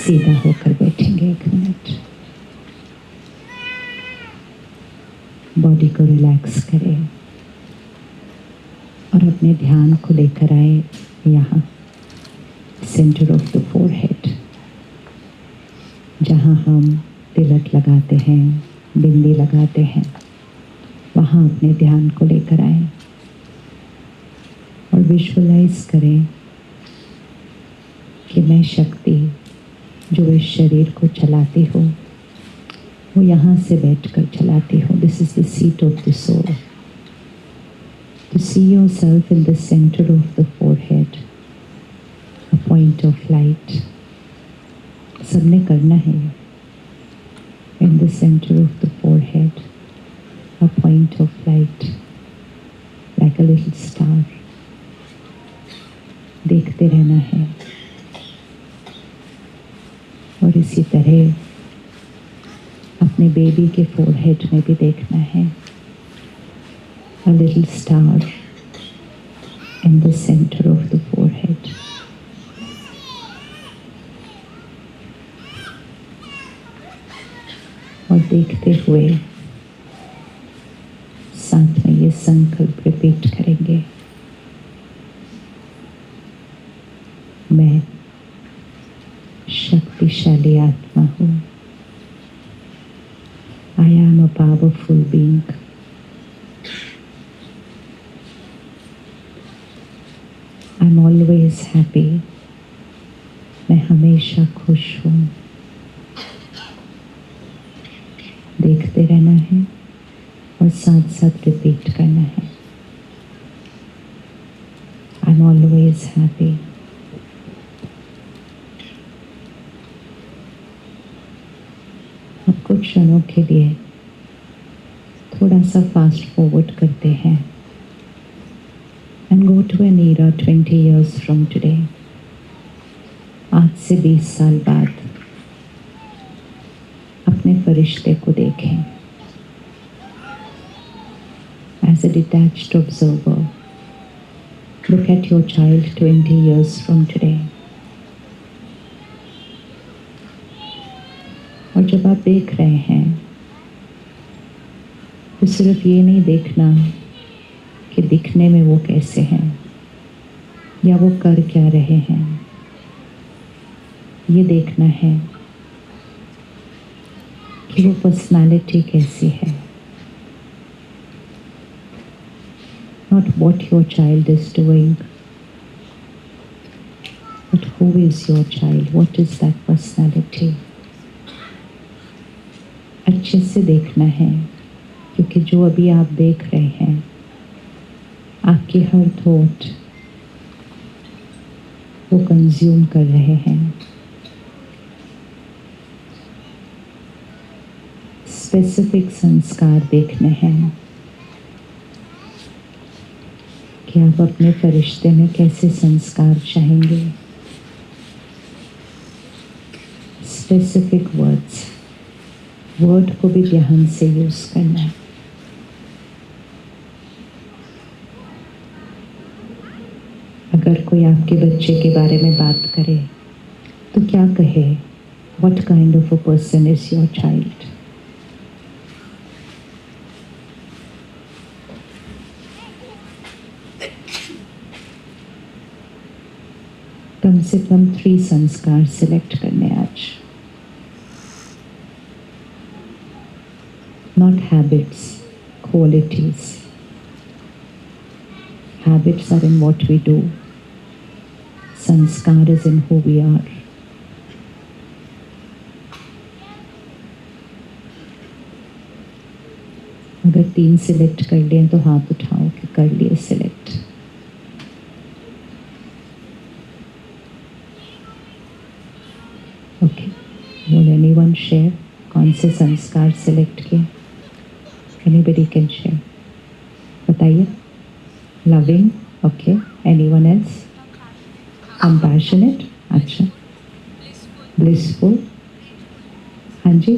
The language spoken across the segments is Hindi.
सीधा होकर बैठेंगे 1 मिनट। बॉडी को रिलैक्स करें और अपने ध्यान को लेकर आए यहाँ सेंटर ऑफ द फोरहेड, जहाँ हम तिलक लगाते हैं, बिंदी लगाते हैं, वहाँ अपने ध्यान को लेकर आए और विजुअलाइज करें कि मैं शक्ति जो इस शरीर को चलाती हूँ वो यहाँ से बैठकर चलाती हूँ। This is the seat of the soul. To see yourself in the center of the forehead, a point of light. सबने करना है। In the center of the forehead, a point of light, like a little star. देखते रहना है और इसी तरह अपने बेबी के फोरहेड में भी देखना है। A little star in the center of the forehead. और देखते हुए साथ में ये संकल्प रिपीट करेंगे, मैं शक्तिशाली आत्मा हूँ। I am a powerful being. I'm always happy. मैं हमेशा खुश हूँ। देखते रहना है और साथ साथ रिपीट करना है। I'm always happy. अब कुछ क्षणों के लिए थोड़ा सा फास्ट फॉरवर्ड करते हैं and go to an era 20 years from today. आज से 20 साल बाद अपने फरिश्ते को देखें। As a detached observer, look at your child 20 years from today. और जब आप देख रहे हैं तो सिर्फ ये नहीं देखना कि दिखने में वो कैसे हैं या वो कर क्या रहे हैं, ये देखना है कि वो पर्सनालिटी कैसी है। Not what your child is doing, but who is your child? What is that personality? अच्छे से देखना है, क्योंकि जो अभी आप देख रहे हैं, आपकी हर थॉट वो कंज्यूम कर रहे हैं। स्पेसिफिक संस्कार देखने हैं कि आप अपने फरिश्ते में कैसे संस्कार चाहेंगे। स्पेसिफिक वर्ड को भी ध्यान से यूज करना है। अगर कोई आपके बच्चे के बारे में बात करे तो क्या कहे? What kind of a person is your child? कम से कम 3 संस्कार सिलेक्ट करने आज। Not habits, qualities. Habits are in what we do. Sanskar is in who we are. अगर 3 सिलेक्ट कर लिए तो हाथ उठाओ कि कर लिए select. Okay, will anyone share कौन से संस्कार सिलेक्ट किए? Anybody can share. बताइए। Loving, okay. Anyone else? Compassionate, अच्छा। Blissful, हाँ जी।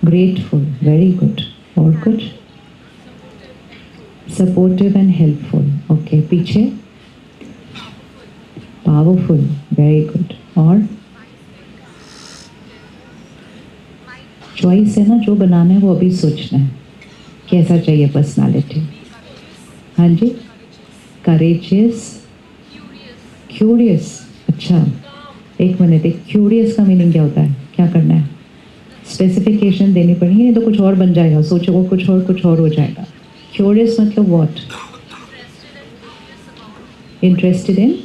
Grateful, very good. और कुछ? Supportive and helpful, okay. पीछे? Powerful, very good. और चॉइस है ना, जो बनाना है वो अभी सोचना है कैसा चाहिए पर्सनालिटी। हाँ जी, करेजियस, क्यूरियस। अच्छा, एक मिनट, एक क्यूरियस का मीनिंग क्या होता है, क्या करना है? स्पेसिफिकेशन देनी पड़ेगी, नहीं तो कुछ और बन जाएगा, सोचो कुछ और हो जाएगा। क्यूरियस मतलब व्हाट? इंटरेस्टेड इन,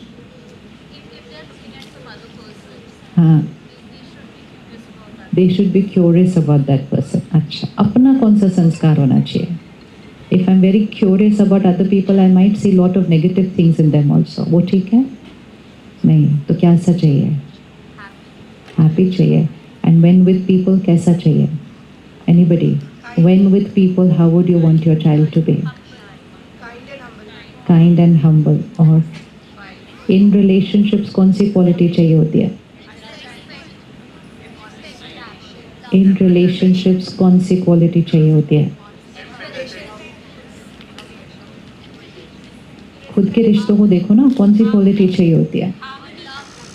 हाँ, they should be curious about that person. अच्छा, अपना कौन सा संस्कार होना चाहिए? If I am very curious about other people, I might see lot of negative things in them also. वो ठीक है? नहीं, तो क्या सा चाहिए? हैप्पी चाहिए। एंड व्हेन विद पीपल कैसा चाहिए? Anybody? When with people how would you want your child to be? Kind and humble. और इन रिलेशनशिप्स कौन सी क्वालिटी चाहिए होती है? इन रिलेशनशिप्स कौन सी क्वालिटी चाहिए होती है? खुद के रिश्तों को देखो ना, कौन सी क्वालिटी चाहिए होती है?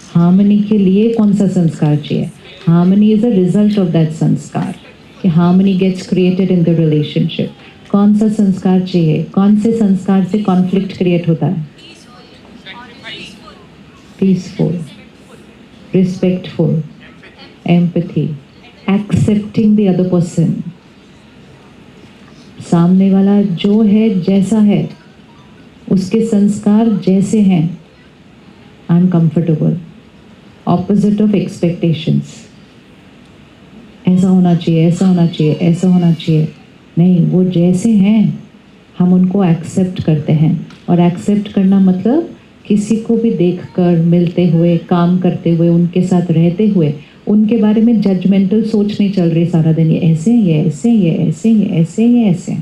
हार्मनी के लिए कौन सा संस्कार चाहिए? Harmony is a result of that sanskar, कि harmony gets created in the relationship. कौन सा संस्कार चाहिए? कौन से संस्कार से कॉन्फ्लिक्ट क्रिएट होता है? Peaceful, respectful, empathy, accepting the other person. सामने वाला जो है, जैसा है, उसके संस्कार जैसे हैं, I am comfortable. Opposite of expectations, ऐसा होना चाहिए, ऐसा होना चाहिए, ऐसा होना चाहिए, नहीं, वो जैसे हैं हम उनको एक्सेप्ट करते हैं। और एक्सेप्ट करना मतलब किसी को भी देखकर, मिलते हुए, काम करते हुए, उनके साथ रहते हुए, उनके बारे में जजमेंटल सोच नहीं चल रही सारा दिन, ये ऐसे, ये ऐसे, ये ऐसे, ये ऐसे, ये ऐसे।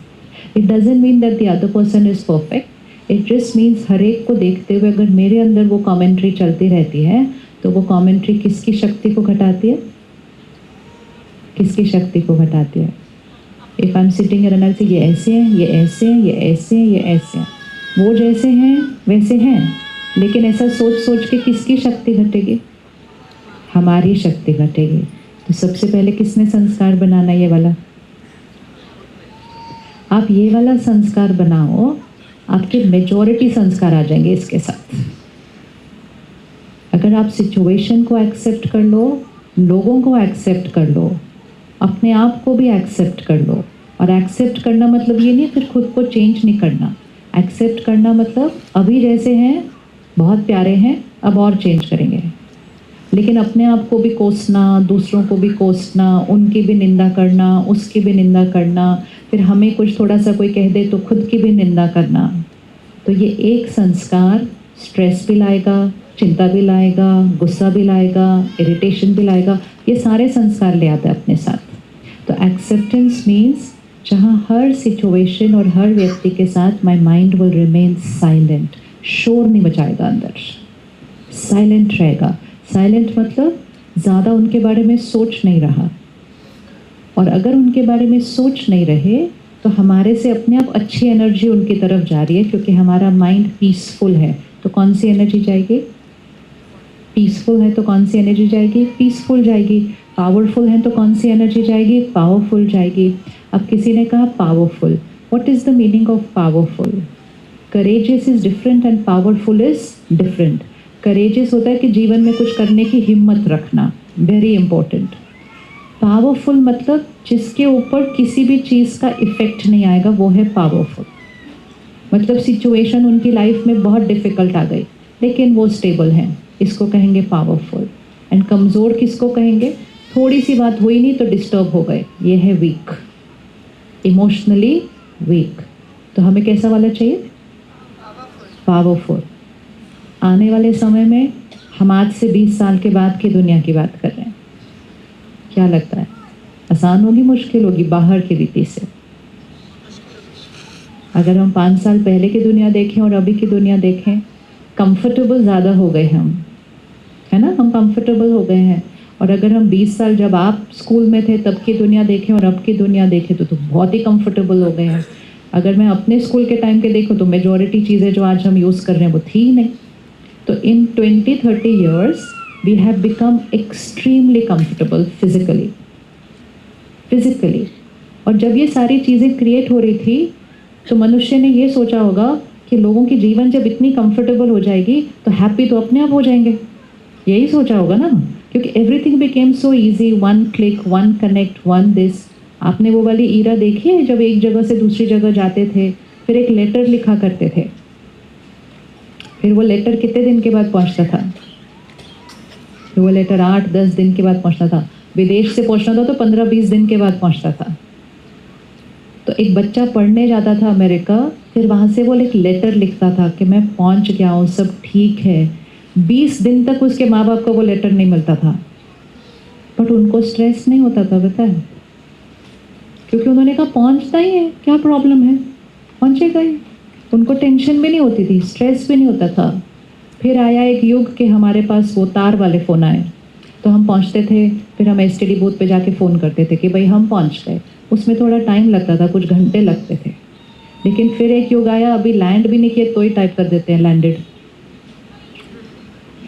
It doesn't mean that the other person is perfect, it just means हर एक को देखते हुए अगर मेरे अंदर वो कमेंट्री चलती रहती है, तो वो कमेंट्री किसकी शक्ति को घटाती है? किसकी शक्ति को घटाती है? If I am sitting here and I से ये ऐसे हैं, ये ऐसे हैं, ये ऐसे हैं, ये ऐसे हैं, वो जैसे हैं वैसे हैं, लेकिन ऐसा सोच सोच के किसकी शक्ति घटेगी? हमारी शक्ति घटेगी। तो सबसे पहले किसने संस्कार बनाना? ये वाला। आप ये वाला संस्कार बनाओ, आपके मेजॉरिटी संस्कार आ जाएंगे इसके साथ। अगर आप सिचुएशन को एक्सेप्ट कर लो, लोगों को एक्सेप्ट कर लो, अपने आप को भी एक्सेप्ट कर लो। और एक्सेप्ट करना मतलब ये नहीं फिर खुद को चेंज नहीं करना। एक्सेप्ट करना मतलब अभी जैसे हैं बहुत प्यारे हैं, अब और चेंज करेंगे, लेकिन अपने आप को भी कोसना, दूसरों को भी कोसना, उनकी भी निंदा करना, उसकी भी निंदा करना, फिर हमें कुछ थोड़ा सा कोई कह दे तो खुद की भी निंदा करना। तो ये एक संस्कार स्ट्रेस भी लाएगा, चिंता भी लाएगा, गुस्सा भी लाएगा, इरिटेशन भी लाएगा, ये सारे संस्कार ले आता है अपने साथ। तो एक्सेप्टेंस मीन्स जहाँ हर सिचुएशन और हर व्यक्ति के साथ my mind will remain silent, शोर नहीं बचाएगा अंदर, साइलेंट रहेगा। साइलेंट मतलब ज़्यादा उनके बारे में सोच नहीं रहा। और अगर उनके बारे में सोच नहीं रहे तो हमारे से अपने आप अच्छी एनर्जी उनकी तरफ जा रही है, क्योंकि हमारा माइंड पीसफुल है। तो कौन सी एनर्जी जाएगी? पीसफुल है तो कौन सी एनर्जी जाएगी? पीसफुल जाएगी। पावरफुल है तो कौन सी एनर्जी जाएगी? पावरफुल जाएगी। अब किसी ने कहा powerful, what is the meaning of powerful? Courageous is different and powerful is different. Courageous होता है कि जीवन में कुछ करने की हिम्मत रखना, वेरी इंपॉर्टेंट। पावरफुल मतलब जिसके ऊपर किसी भी चीज़ का इफेक्ट नहीं आएगा, वो है पावरफुल। मतलब सिचुएशन उनकी लाइफ में बहुत डिफिकल्ट आ गई लेकिन वो स्टेबल हैं, इसको कहेंगे पावरफुल। एंड कमज़ोर किसको कहेंगे? थोड़ी सी बात हुई नहीं तो डिस्टर्ब हो गए, ये है वीक, इमोशनली वीक। तो हमें कैसा वाला चाहिए? पावरफुल। आने वाले समय में हम आज से 20 साल के बाद की दुनिया की बात कर रहे हैं। क्या लगता है, आसान होगी, मुश्किल होगी बाहर की रीति से? अगर हम 5 साल पहले की दुनिया देखें और अभी की दुनिया देखें, कंफर्टेबल ज़्यादा हो गए हम, है ना, हम कंफर्टेबल हो गए हैं। और अगर हम 20 साल जब आप स्कूल में थे तब की दुनिया देखें और अब की दुनिया देखें तो बहुत ही कंफर्टेबल हो गए हैं। अगर मैं अपने स्कूल के टाइम के देखूँ तो मेजॉरिटी चीज़ें जो आज हम यूज़ कर रहे हैं वो थी ही नहीं। तो इन 20-30 years we have become extremely comfortable physically. Physically. और जब ये सारी चीज़ें क्रिएट हो रही थी तो मनुष्य ने ये सोचा होगा कि लोगों की जीवन जब इतनी कंफर्टेबल हो जाएगी तो हैप्पी तो अपने आप हो जाएंगे, यही सोचा होगा ना, क्योंकि everything became so easy, one click, one connect, one this. आपने वो वाली ईरा देखी है जब एक जगह से दूसरी जगह जाते थे, फिर एक लेटर लिखा करते थे, फिर वो लेटर कितने दिन के बाद पहुंचता था? फिर वो लेटर 8-10 दिन के बाद पहुंचता था। विदेश से पहुंचना था तो 15-20 दिन के बाद पहुंचता था। तो एक बच्चा पढ़ने जाता था अमेरिका, फिर वहाँ से वो एक लेटर लिखता था कि मैं पहुँच गया हूँ, सब ठीक है। 20 दिन तक उसके माँ बाप को वो लेटर नहीं मिलता था, बट उनको स्ट्रेस नहीं होता था, पता है, क्योंकि उन्होंने कहा पहुँचता ही है, क्या प्रॉब्लम है, पहुँचेगा ही। उनको टेंशन भी नहीं होती थी, स्ट्रेस भी नहीं होता था। फिर आया एक युग कि हमारे पास वो तार वाले फ़ोन आए, तो हम पहुँचते थे, फिर हम एसटीडी बूथ पे जाके फ़ोन करते थे कि भाई हम पहुँच गए। उसमें थोड़ा टाइम लगता था, कुछ घंटे लगते थे। लेकिन फिर एक युग आया, अभी लैंड भी नहीं किए तो ही टाइप कर देते हैं लैंडेड,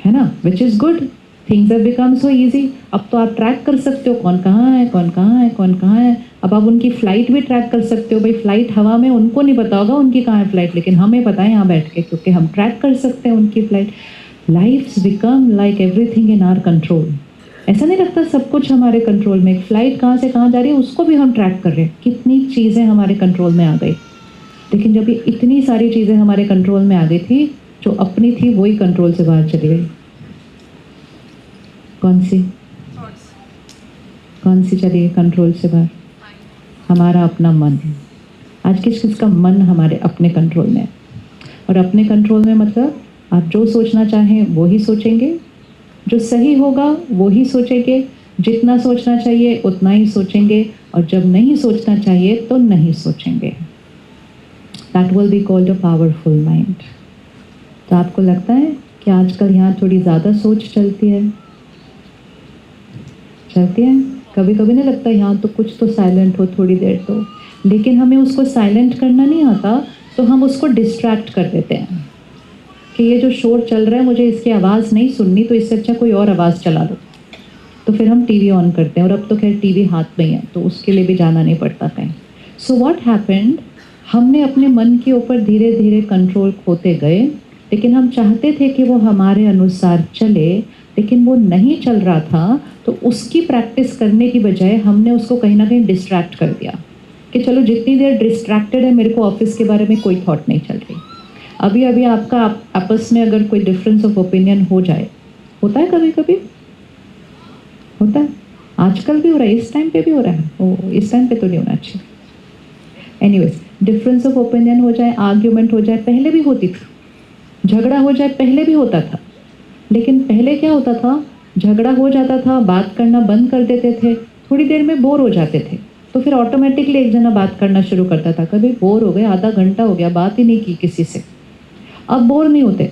है ना, which is good. Things have become so easy. अब तो आप ट्रैक कर सकते हो कौन कहाँ है, कौन कहाँ है, कौन कहाँ है। अब आप उनकी फ़्लाइट भी ट्रैक कर सकते हो। भाई फ़्लाइट हवा में, उनको नहीं पता होगा उनकी कहाँ है फ़्लाइट, लेकिन हमें पता है यहाँ बैठ के, क्योंकि हम ट्रैक कर सकते हैं उनकी flight. Life's become like everything in our control. ऐसा नहीं लगता सब कुछ हमारे कंट्रोल में? एक फ़्लाइट कहाँ से कहाँ जा रही है उसको भी हम ट्रैक कर रहे हैं। कितनी चीज़ें हमारे कंट्रोल में आ गई। लेकिन जब ये इतनी सारी चीज़ें हमारे कंट्रोल में आ गई थी, जो अपनी थी वही कंट्रोल से बाहर चली गई। कौन सी? कौन सी चली गई कंट्रोल से बाहर? हमारा अपना मन। आज किस किस का मन हमारे अपने कंट्रोल में है। और अपने कंट्रोल में मतलब आप जो सोचना चाहें वो ही सोचेंगे, जो सही होगा वो ही सोचेंगे, जितना सोचना चाहिए उतना ही सोचेंगे, और जब नहीं सोचना चाहिए तो नहीं सोचेंगे। That will be called a powerful mind. तो आपको लगता है कि आजकल यहाँ थोड़ी ज़्यादा सोच चलती है? चलती है? कभी कभी नहीं लगता यहाँ तो कुछ तो साइलेंट हो थोड़ी देर तो, लेकिन हमें उसको साइलेंट करना नहीं आता, तो हम उसको डिस्ट्रैक्ट कर देते हैं कि ये जो शोर चल रहा है मुझे इसकी आवाज़ नहीं सुननी, तो इससे अच्छा कोई और आवाज़ चला दो। तो फिर हम टीवी ऑन करते हैं, और अब तो खैर टीवी हाथ में ही है तो उसके लिए भी जाना नहीं पड़ता कहीं। सो व्हाट हैपेंड, हमने अपने मन के ऊपर धीरे धीरे कंट्रोल खोते गए, लेकिन हम चाहते थे कि वो हमारे अनुसार चले, लेकिन वो नहीं चल रहा था। तो उसकी प्रैक्टिस करने की बजाय हमने उसको कहीं ना कहीं डिस्ट्रैक्ट कर दिया कि चलो जितनी देर डिस्ट्रैक्टेड है, मेरे को ऑफिस के बारे में कोई थॉट नहीं चल रही। अभी अभी आपका आपस में अगर कोई डिफरेंस ऑफ ओपिनियन हो जाए, होता है कभी कभी, होता है, आजकल भी हो रहा है, इस टाइम पे भी हो रहा है। ओ, इस टाइम पे तो नहीं होना चाहिए। एनीवेज, डिफरेंस ऑफ ओपिनियन हो जाए, आर्ग्यूमेंट हो जाए, पहले भी होती थी, झगड़ा हो जाए पहले भी होता था। लेकिन पहले क्या होता था, झगड़ा हो जाता था, बात करना बंद कर देते थे, थोड़ी देर में बोर हो जाते थे, तो फिर ऑटोमेटिकली एक जना बात करना शुरू करता था। कभी बोर हो गए, आधा घंटा हो गया बात ही नहीं की किसी से। अब बोर नहीं होते,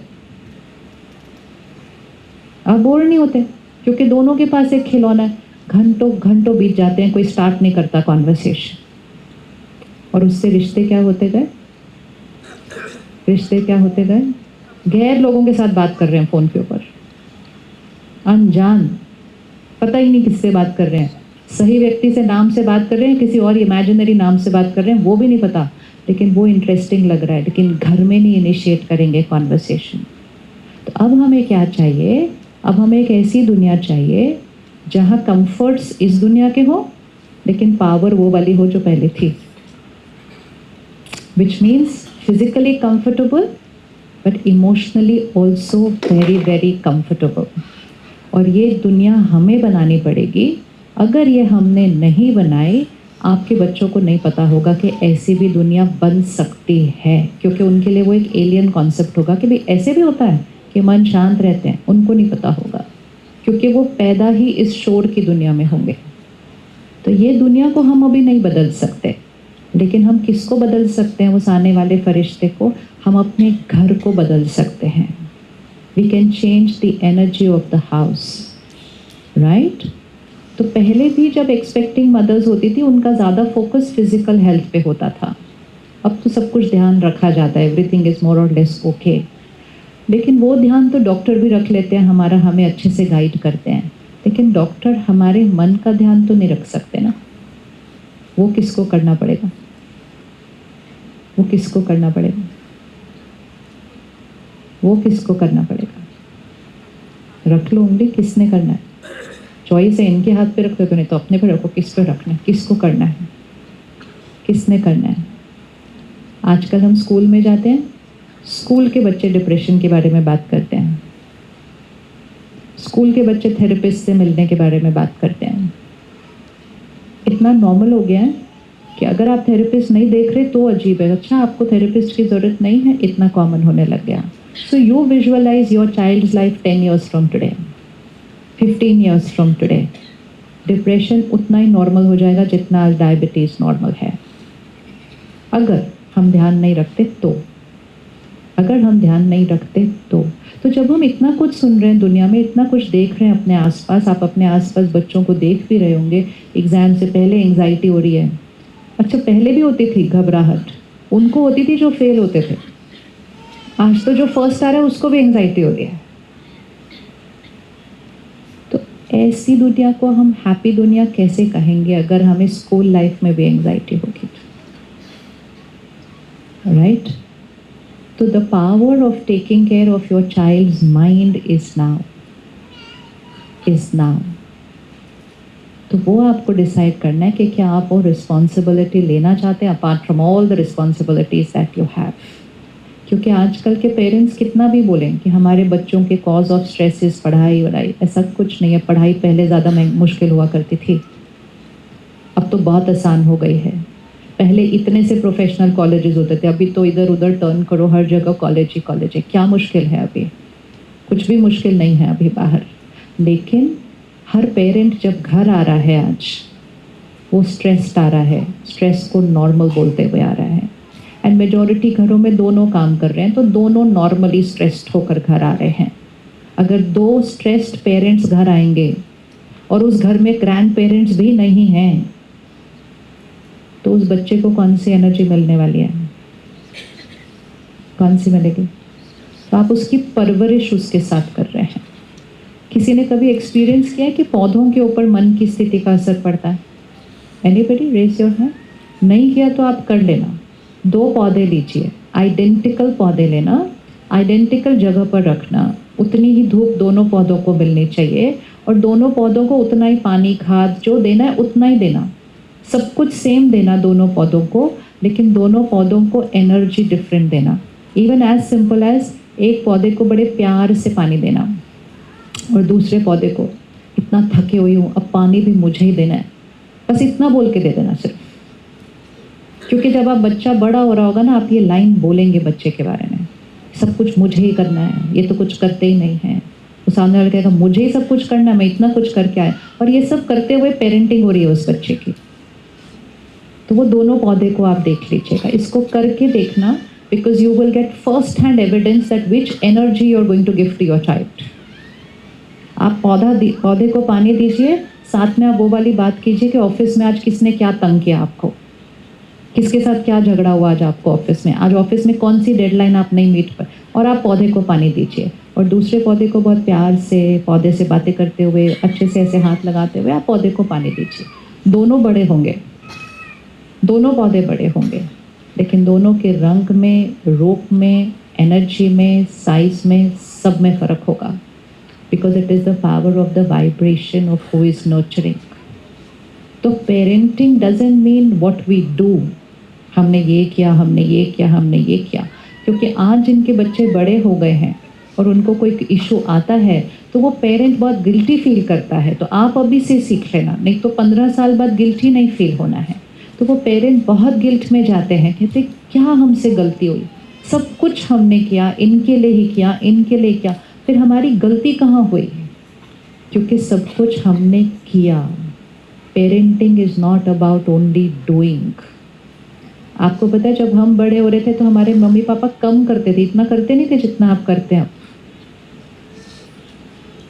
अब बोर नहीं होते, क्योंकि दोनों के पास एक खिलौना है। घंटों घंटों बीत जाते हैं, कोई स्टार्ट नहीं करता कॉन्वर्सेशन, और उससे रिश्ते क्या होते गए, रिश्ते क्या होते गए, गैर लोगों के साथ बात कर रहे हैं फ़ोन के ऊपर, अनजान, पता ही नहीं किससे बात कर रहे हैं। सही व्यक्ति से नाम से बात कर रहे हैं, किसी और इमेजिनरी नाम से बात कर रहे हैं, वो भी नहीं पता, लेकिन वो इंटरेस्टिंग लग रहा है, लेकिन घर में नहीं इनिशिएट करेंगे कॉन्वर्सेशन। तो अब हमें क्या चाहिए, अब हमें एक ऐसी दुनिया चाहिए जहाँ कंफर्ट्स इस दुनिया के हो, लेकिन पावर वो वाली हो जो पहले थी, which means physically comfortable but emotionally also very very comfortable. और ये दुनिया हमें बनानी पड़ेगी। अगर ये हमने नहीं बनाई, आपके बच्चों को नहीं पता होगा कि ऐसी भी दुनिया बन सकती है, क्योंकि उनके लिए वो एक एलियन कॉन्सेप्ट होगा कि भाई ऐसे भी होता है कि मन शांत रहते हैं, उनको नहीं पता होगा, क्योंकि वो पैदा ही इस शोर की दुनिया में होंगे। तो ये दुनिया को हम अभी नहीं बदल सकते, लेकिन हम किसको बदल सकते हैं, उस आने वाले फरिश्ते को। हम अपने घर को बदल सकते हैं। We can change the energy of the house, right. तो पहले भी जब एक्सपेक्टिंग मदर्स होती थी, उनका ज़्यादा फोकस फिजिकल हेल्थ पे होता था। अब तो सब कुछ ध्यान रखा जाता है, एवरीथिंग इज़ मोर और लेस ओके। लेकिन वो ध्यान तो डॉक्टर भी रख लेते हैं हमारा, हमें अच्छे से गाइड करते हैं, लेकिन डॉक्टर हमारे मन का ध्यान तो नहीं रख सकते ना। वो किसको करना पड़ेगा? वो किसको करना पड़ेगा? वो किसको करना पड़ेगा? रख लो उंगली, किसने करना है? चॉइस है, इनके हाथ पे रख दो, नहीं तो अपने पे रखो। किस पे रखना है? किसको करना है? किसने करना है? आजकल हम स्कूल में जाते हैं, स्कूल के बच्चे डिप्रेशन के बारे में बात करते हैं, स्कूल के बच्चे थेरेपिस्ट से मिलने के बारे में बात करते हैं। इतना नॉर्मल हो गया है कि अगर आप थेरेपिस्ट नहीं देख रहे तो अजीब है। अच्छा, आपको थेरेपिस्ट की ज़रूरत नहीं है, इतना कॉमन होने लग गया। So you visualise your child's life 10 years from today, 15 years from today. Depression उतना ही नॉर्मल हो जाएगा जितना आज डायबिटीज़ नॉर्मल है, अगर हम ध्यान नहीं रखते तो। अगर हम ध्यान नहीं रखते तो जब हम इतना कुछ सुन रहे हैं दुनिया में, इतना कुछ देख रहे हैं अपने आसपास, आप अपने आसपास बच्चों को देख भी रहे होंगे, एग्ज़ाम से पहले एंग्जाइटी हो रही है। अच्छा, पहले भी होती थी घबराहट, उनको होती थी जो फेल होते थे। आज तो जो फर्स्ट आ रहा है उसको भी एंग्जाइटी हो रही है। तो ऐसी दुनिया को हम हैप्पी दुनिया कैसे कहेंगे अगर हमें स्कूल लाइफ में भी एंग्जाइटी होगी? राइट? तो the power of taking care of your child's mind is now. तो वो आपको डिसाइड करना है कि क्या आप वो रिस्पॉन्सिबिलिटी लेना चाहते हैं apart from all the responsibilities that you have. क्योंकि आजकल के पेरेंट्स कितना भी बोलें कि हमारे बच्चों के कॉज ऑफ स्ट्रेसेस पढ़ाई वढ़ाई, ऐसा कुछ नहीं है। पढ़ाई पहले ज़्यादा मुश्किल हुआ करती थी, अब तो बहुत आसान हो गई है। पहले इतने से प्रोफेशनल कॉलेजेस होते थे, अभी तो इधर उधर टर्न करो, हर जगह कॉलेज ही कॉलेज है। क्या मुश्किल है? अभी कुछ भी मुश्किल नहीं है अभी बाहर। लेकिन हर पेरेंट जब घर आ रहा है आज, वो स्ट्रेस्ड आ रहा है, स्ट्रेस को नॉर्मल बोलते हुए आ रहा है। एंड मेजॉरिटी घरों में दोनों काम कर रहे हैं, तो दोनों नॉर्मली स्ट्रेस्ड होकर घर आ रहे हैं। अगर दो स्ट्रेस्ड पेरेंट्स घर आएंगे और उस घर में ग्रैंड पेरेंट्स भी नहीं हैं, तो उस बच्चे को कौन सी एनर्जी मिलने वाली है? कौन सी मिलेगी? तो आप उसकी परवरिश उसके साथ कर रहे हैं। किसी ने कभी एक्सपीरियंस किया है कि पौधों के ऊपर मन की स्थिति का असर पड़ता है? Anybody raise your hand? नहीं किया तो आप कर लेना। 2 पौधे लीजिए, आइडेंटिकल पौधे लेना, आइडेंटिकल जगह पर रखना, उतनी ही धूप दोनों पौधों को मिलनी चाहिए और दोनों पौधों को उतना ही पानी खाद जो देना है उतना ही देना, सब कुछ सेम देना दोनों पौधों को, लेकिन दोनों पौधों को एनर्जी डिफरेंट देना। इवन एज सिंपल एज एक पौधे को बड़े प्यार से पानी देना और दूसरे पौधे को, इतना थके हुई हूँ अब पानी भी मुझे ही देना है, बस इतना बोल के दे देना सिर्फ। क्योंकि जब आप बच्चा बड़ा हो रहा होगा ना, आप ये लाइन बोलेंगे बच्चे के बारे में, सब कुछ मुझे ही करना है, ये तो कुछ करते ही नहीं है। तो सामने वाला कहेगा मुझे ही सब कुछ करना है, मैं इतना कुछ करके आया, और ये सब करते हुए पेरेंटिंग हो रही है उस बच्चे की। तो वो दोनों पौधे को आप देख लीजिएगा, इसको करके देखना, because you will get first hand evidence that which energy you are going to give to your child. आप पौधे को पानी दीजिए, साथ में आप वो वाली बात कीजिए कि ऑफिस में आज किसने क्या तंग किया आपको, किसके साथ क्या झगड़ा हुआ आज आपको ऑफिस में, आज ऑफिस में कौन सी डेडलाइन आप नहीं मीट पर, और आप पौधे को पानी दीजिए। और दूसरे पौधे को बहुत प्यार से पौधे से बातें करते हुए, अच्छे से ऐसे हाथ लगाते हुए आप पौधे को पानी दीजिए। दोनों बड़े होंगे, दोनों पौधे बड़े होंगे, लेकिन दोनों के रंग में, रूप में, एनर्जी में, साइज में, सब में फ़र्क होगा, because it is the power of the vibration of who is nurturing. तो parenting doesn't mean what we do, हमने ये किया, हमने ये किया, हमने ये किया। क्योंकि आज जिनके बच्चे बड़े हो गए हैं और उनको कोई इशू आता है तो वो पेरेंट बहुत गिल्टी फील करता है। तो आप अभी से सीख लेना, नहीं तो 15 साल बाद गिल्टी नहीं फील होना है। तो वो पेरेंट बहुत गिल्ट में जाते हैं, कहते क्या हमसे गलती हुई, सब कुछ हमने किया, इनके लिए ही किया, इनके लिए किया, फिर हमारी गलती कहाँ हुई? क्योंकि सब कुछ हमने किया। Parenting is not about only doing. आपको पता है, जब हम बड़े हो रहे थे तो हमारे मम्मी पापा कम करते थे, इतना करते नहीं थे जितना आप करते हैं अब।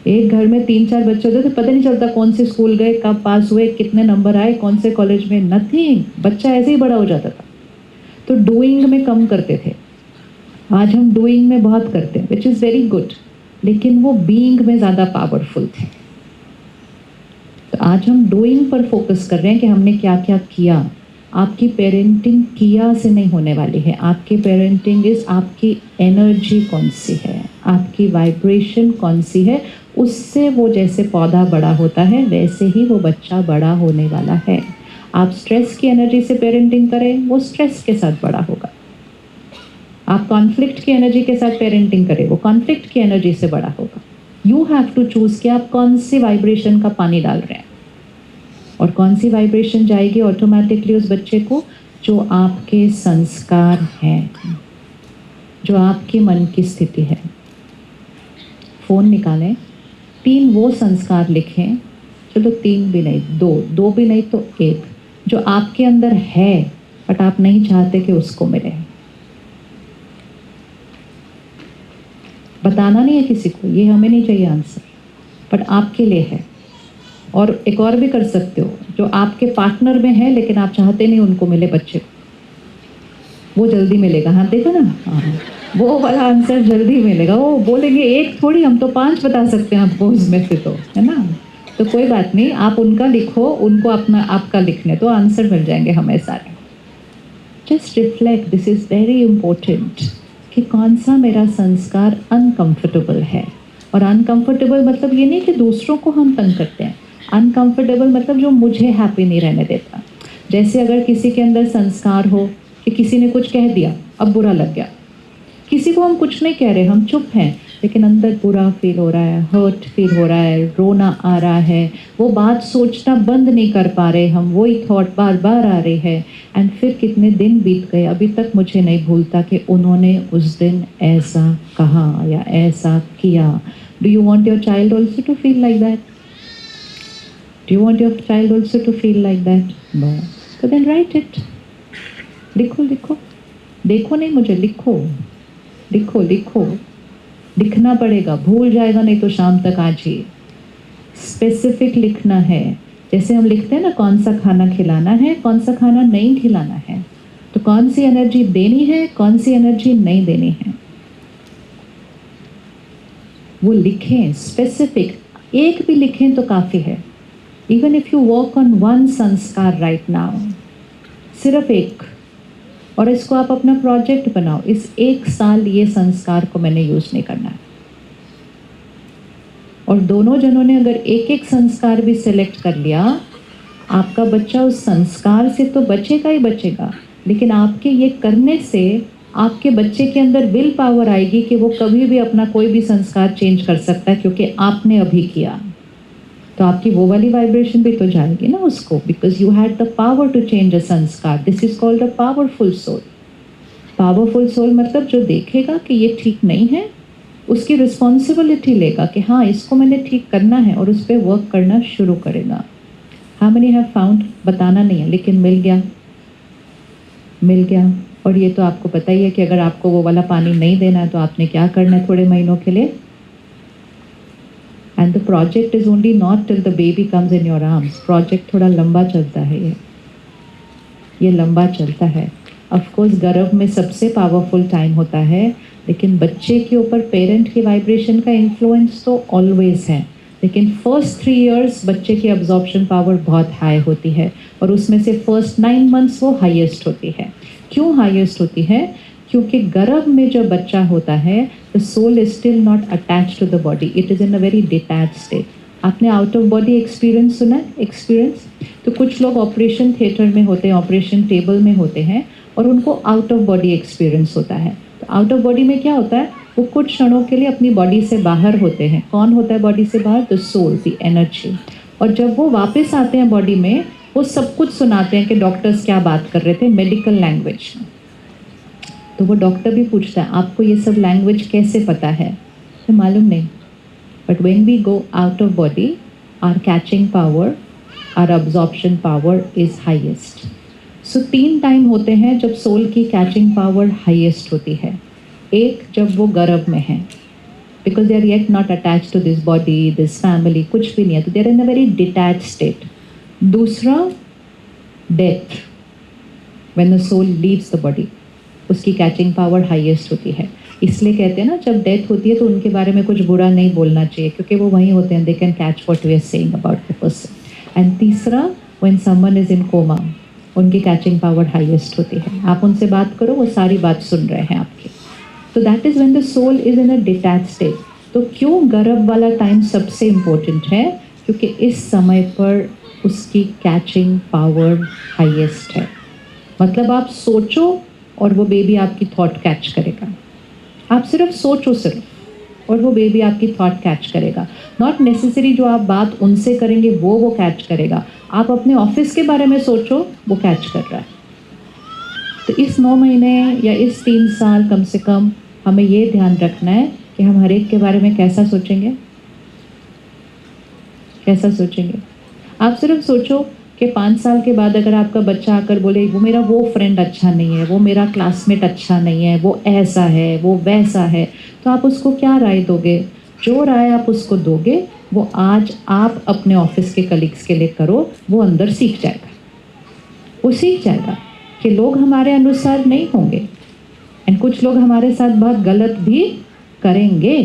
एक घर में 3-4 बच्चे होते थे, पता नहीं चलता कौन से स्कूल गए, कब पास हुए, कितने नंबर आए, कौन से कॉलेज में, नथिंग, बच्चा ऐसे ही बड़ा हो जाता था। तो डूइंग में कम करते थे, आज हम डूइंग में बहुत करते हैं, विच इज़ वेरी गुड, लेकिन वो बीइंग में ज़्यादा पावरफुल थे। तो आज हम डूइंग पर फोकस कर रहे हैं कि हमने क्या क्या किया। आपकी पेरेंटिंग किया से नहीं होने वाली है। आपकी पेरेंटिंग इज आपकी एनर्जी कौन सी है, आपकी वाइब्रेशन कौन सी है, उससे वो जैसे पौधा बड़ा होता है वैसे ही वो बच्चा बड़ा होने वाला है। आप स्ट्रेस की एनर्जी से पेरेंटिंग करें, वो स्ट्रेस के साथ बड़ा होगा। आप कॉन्फ्लिक्ट की एनर्जी के साथ पेरेंटिंग करें, वो कॉन्फ्लिक्ट की एनर्जी से बड़ा होगा। यू हैव टू चूज कि आप कौन सी वाइब्रेशन का पानी डाल रहे हैं, और कौन सी वाइब्रेशन जाएगी ऑटोमेटिकली उस बच्चे को, जो आपके संस्कार हैं, जो आपके मन की स्थिति है। फ़ोन निकालें, 3 वो संस्कार लिखें, चलो 3 भी नहीं, 2 भी नहीं तो 1, जो आपके अंदर है बट आप नहीं चाहते कि उसको मिले। बताना नहीं है किसी को, ये हमें नहीं चाहिए आंसर, बट आपके लिए है। और एक और भी कर सकते हो, जो आपके पार्टनर में है लेकिन आप चाहते नहीं उनको मिले बच्चे को, वो जल्दी मिलेगा। हाँ देखो ना, हाँ वो वाला आंसर जल्दी मिलेगा। वो बोलेंगे 1 थोड़ी, हम तो 5 बता सकते हैं आपको उसमें से, तो है ना। तो कोई बात नहीं, आप उनका लिखो, उनको अपना आपका लिखने तो आंसर मिल जाएंगे हमें सारे। Just reflect, this is very important, कि कौन सा मेरा संस्कार अनकंफर्टेबल है। और अनकंफर्टेबल मतलब ये नहीं कि दूसरों को हम तंग करते हैं, अनकंफर्टेबल मतलब जो मुझे हैप्पी नहीं रहने देता। जैसे अगर किसी के अंदर संस्कार हो कि किसी ने कुछ कह दिया, अब बुरा लग गया, किसी को हम कुछ नहीं कह रहे, हम चुप हैं, लेकिन अंदर बुरा फील हो रहा है, हर्ट फील हो रहा है, रोना आ रहा है, वो बात सोचना बंद नहीं कर पा रहे हम, वही थॉट बार बार आ रही है। एंड फिर कितने दिन बीत गए, अभी तक मुझे नहीं भूलता कि उन्होंने उस दिन ऐसा कहा या ऐसा किया। Do you want your child also to feel like that? Do you want your child also to feel like that? No. तो देन राइट इट, लिखो लिखो, देखो नहीं मुझे, लिखो लिखो लिखो, लिखना पड़ेगा, भूल जाएगा नहीं तो शाम तक आज ही। स्पेसिफिक लिखना है, जैसे हम लिखते हैं ना कौन सा खाना खिलाना है, कौन सा खाना नहीं खिलाना है, तो कौन सी एनर्जी देनी है, कौन सी एनर्जी नहीं देनी है, वो लिखें। स्पेसिफिक, एक भी लिखें तो काफ़ी है। Even if you work on 1 संस्कार राइट नाउ, सिर्फ 1, और इसको आप अपना प्रोजेक्ट बनाओ, इस 1 साल ये संस्कार को मैंने यूज़ नहीं करना है। और दोनों जनों ने अगर 1-1 संस्कार भी सिलेक्ट कर लिया, आपका बच्चा उस संस्कार से तो बचेगा ही बचेगा, लेकिन आपके ये करने से आपके बच्चे के अंदर विल पावर आएगी कि वो कभी भी अपना कोई भी संस्कार चेंज कर सकता है, क्योंकि आपने अभी किया। तो आपकी वो वाली वाइब्रेशन भी तो जाएगी ना उसको, because you had the power to change a sanskar. This is called a powerful soul. Powerful soul मतलब जो देखेगा कि ये ठीक नहीं है, उसकी रिस्पॉन्सिबिलिटी लेगा कि हाँ इसको मैंने ठीक करना है, और उस पर वर्क करना शुरू करेगा। हाउ मेनी हैव फाउंड, बताना नहीं है लेकिन मिल गया, मिल गया। और ये तो आपको पता ही है कि अगर आपको वो वाला पानी नहीं देना है तो आपने क्या करना है थोड़े महीनों के लिए। And the project is only not till the baby comes in your arms. Project थोड़ा लंबा चलता है, ये लंबा चलता है। ऑफ कोर्स गर्भ में सबसे पावरफुल टाइम होता है, लेकिन बच्चे के ऊपर पेरेंट की वाइब्रेशन का इन्फ्लुएंस तो ऑलवेज है, लेकिन फर्स्ट 3 इयर्स बच्चे की अब्जॉर्प्शन पावर बहुत हाई होती है, और उसमें से फर्स्ट 9 मंथ्स वो हाईएस्ट होती है। क्यों हाईएस्ट होती है? क्योंकि गर्भ में जब बच्चा होता है, the soul is still not attach to the body, it is in a very detach state. आपने आउट ऑफ बॉडी एक्सपीरियंस सुना है? एक्सपीरियंस तो कुछ लोग ऑपरेशन थिएटर में होते हैं, ऑपरेशन टेबल में होते हैं, और उनको आउट ऑफ बॉडी एक्सपीरियंस होता है। तो आउट ऑफ बॉडी में क्या होता है, वो कुछ क्षणों के लिए अपनी बॉडी से बाहर होते हैं। कौन होता है बॉडी से बाहर? The soul, the energy. और जब वो वापस आते हैं बॉडी में, वो सब कुछ सुनाते हैं कि डॉक्टर्स क्या बात कर रहे थे, मेडिकल लैंग्वेज। तो वो डॉक्टर भी पूछता है आपको ये सब लैंग्वेज कैसे पता है? तो मालूम नहीं। But when we go out of body, our catching power, our absorption power is highest. So 3 time होते हैं जब सोल की कैचिंग पावर हाईएस्ट होती है। एक, जब वो गर्भ में है, because they are yet not attach to this body, this family, कुछ भी नहीं है, तो they are in a very detach state. दूसरा, death, when the soul leaves the body, उसकी कैचिंग पावर हाईएस्ट होती है। इसलिए कहते हैं ना, जब डेथ होती है तो उनके बारे में कुछ बुरा नहीं बोलना चाहिए, क्योंकि वो वहीं होते हैं, they can catch what we are saying about the person. And तीसरा, when someone is in coma, उनकी कैचिंग पावर हाईएस्ट होती है। आप उनसे बात करो, वो सारी बात सुन रहे हैं आपकी। तो that is when the soul is in a detach state. तो क्यों गर्भ वाला टाइम सबसे इम्पोर्टेंट है? क्योंकि इस समय पर उसकी कैचिंग पावर हाईएस्ट है। मतलब आप सोचो और वो बेबी आपकी थॉट कैच करेगा। आप सिर्फ सोचो सिर्फ, और वो बेबी आपकी थॉट कैच करेगा। नॉट नेसेसरी जो आप बात उनसे करेंगे वो कैच करेगा। आप अपने ऑफिस के बारे में सोचो, वो कैच कर रहा है। तो इस 9 महीने या इस 3 साल कम से कम हमें ये ध्यान रखना है कि हम हर एक के बारे में कैसा सोचेंगे। कैसा सोचेंगे? आप सिर्फ सोचो कि 5 साल के बाद अगर आपका बच्चा आकर बोले वो मेरा वो फ्रेंड अच्छा नहीं है, वो मेरा क्लासमेट अच्छा नहीं है, वो ऐसा है, वो वैसा है, तो आप उसको क्या राय दोगे? जो राय आप उसको दोगे वो आज आप अपने ऑफिस के कलीग्स के लिए करो, वो अंदर सीख जाएगा। वो सीख जाएगा कि लोग हमारे अनुसार नहीं होंगे, एंड कुछ लोग हमारे साथ बहुत गलत भी करेंगे,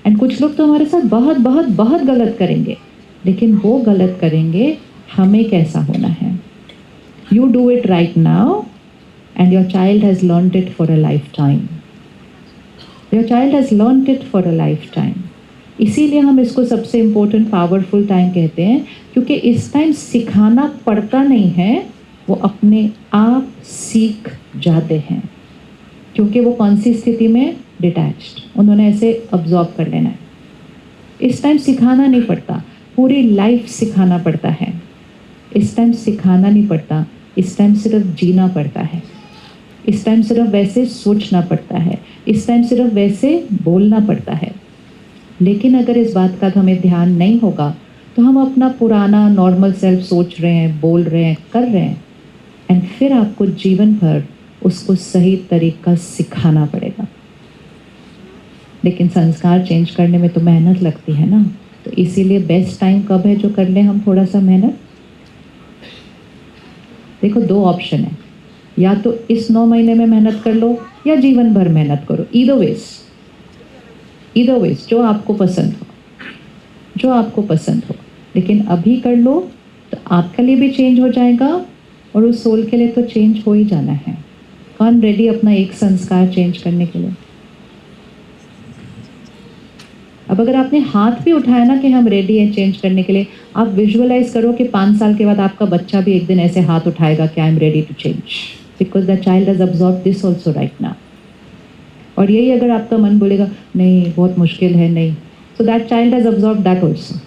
एंड कुछ लोग तो हमारे साथ बहुत बहुत बहुत गलत करेंगे, लेकिन वो गलत करेंगे, हमें कैसा होना है। You do it right now and your child has learned it for a life time. Your child has learned it for a life time. इसीलिए हम इसको सबसे इम्पोर्टेंट पावरफुल टाइम कहते हैं, क्योंकि इस टाइम सिखाना पड़ता नहीं है, वो अपने आप सीख जाते हैं। क्योंकि वो कौन सी स्थिति में? डिटैच्ड। उन्होंने ऐसे अब्जॉर्ब कर लेना है। इस टाइम सिखाना नहीं पड़ता, पूरी लाइफ सिखाना पड़ता है। इस टाइम सिखाना नहीं पड़ता, इस टाइम सिर्फ जीना पड़ता है। इस टाइम सिर्फ वैसे सोचना पड़ता है, इस टाइम सिर्फ वैसे बोलना पड़ता है। लेकिन अगर इस बात का हमें ध्यान नहीं होगा तो हम अपना पुराना नॉर्मल सेल्फ सोच रहे हैं, बोल रहे हैं, कर रहे हैं, एंड फिर आपको जीवन भर उसको सही तरीका सिखाना पड़ेगा। लेकिन संस्कार चेंज करने में तो मेहनत लगती है ना, तो इसीलिए बेस्ट टाइम कब है जो कर ले हम थोड़ा सा मेहनत। देखो, 2 ऑप्शन है, या तो इस 9 महीने में मेहनत कर लो या जीवन भर मेहनत करो। ईदर वेज जो आपको पसंद हो, जो आपको पसंद हो। लेकिन अभी कर लो तो आपके लिए भी चेंज हो जाएगा और उस सोल के लिए तो चेंज हो ही जाना है। कौन रेडी अपना एक संस्कार चेंज करने के लिए? अब अगर आपने हाथ भी उठाया ना कि हम रेडी हैं चेंज करने के लिए, आप विजुअलाइज करो कि 5 साल के बाद आपका बच्चा भी एक दिन ऐसे हाथ उठाएगा कि I am ready to change, because the child has absorb this also right now. और यही अगर आपका मन बोलेगा नहीं बहुत मुश्किल है, नहीं, so that child has absorb that also.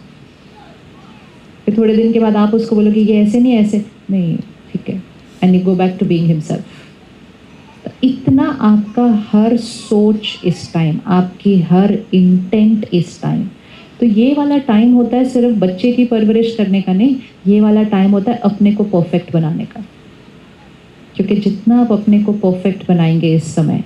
फिर थोड़े दिन के बाद आप उसको बोलोगे ये ऐसे नहीं, ऐसे नहीं, ठीक है, and you go back to being himself. तो इतना आपका हर सोच इस टाइम, आपकी हर इंटेंट इस टाइम, तो ये वाला टाइम होता है सिर्फ बच्चे की परवरिश करने का नहीं, ये वाला टाइम होता है अपने को परफेक्ट बनाने का। क्योंकि जितना आप अपने को परफेक्ट बनाएंगे इस समय,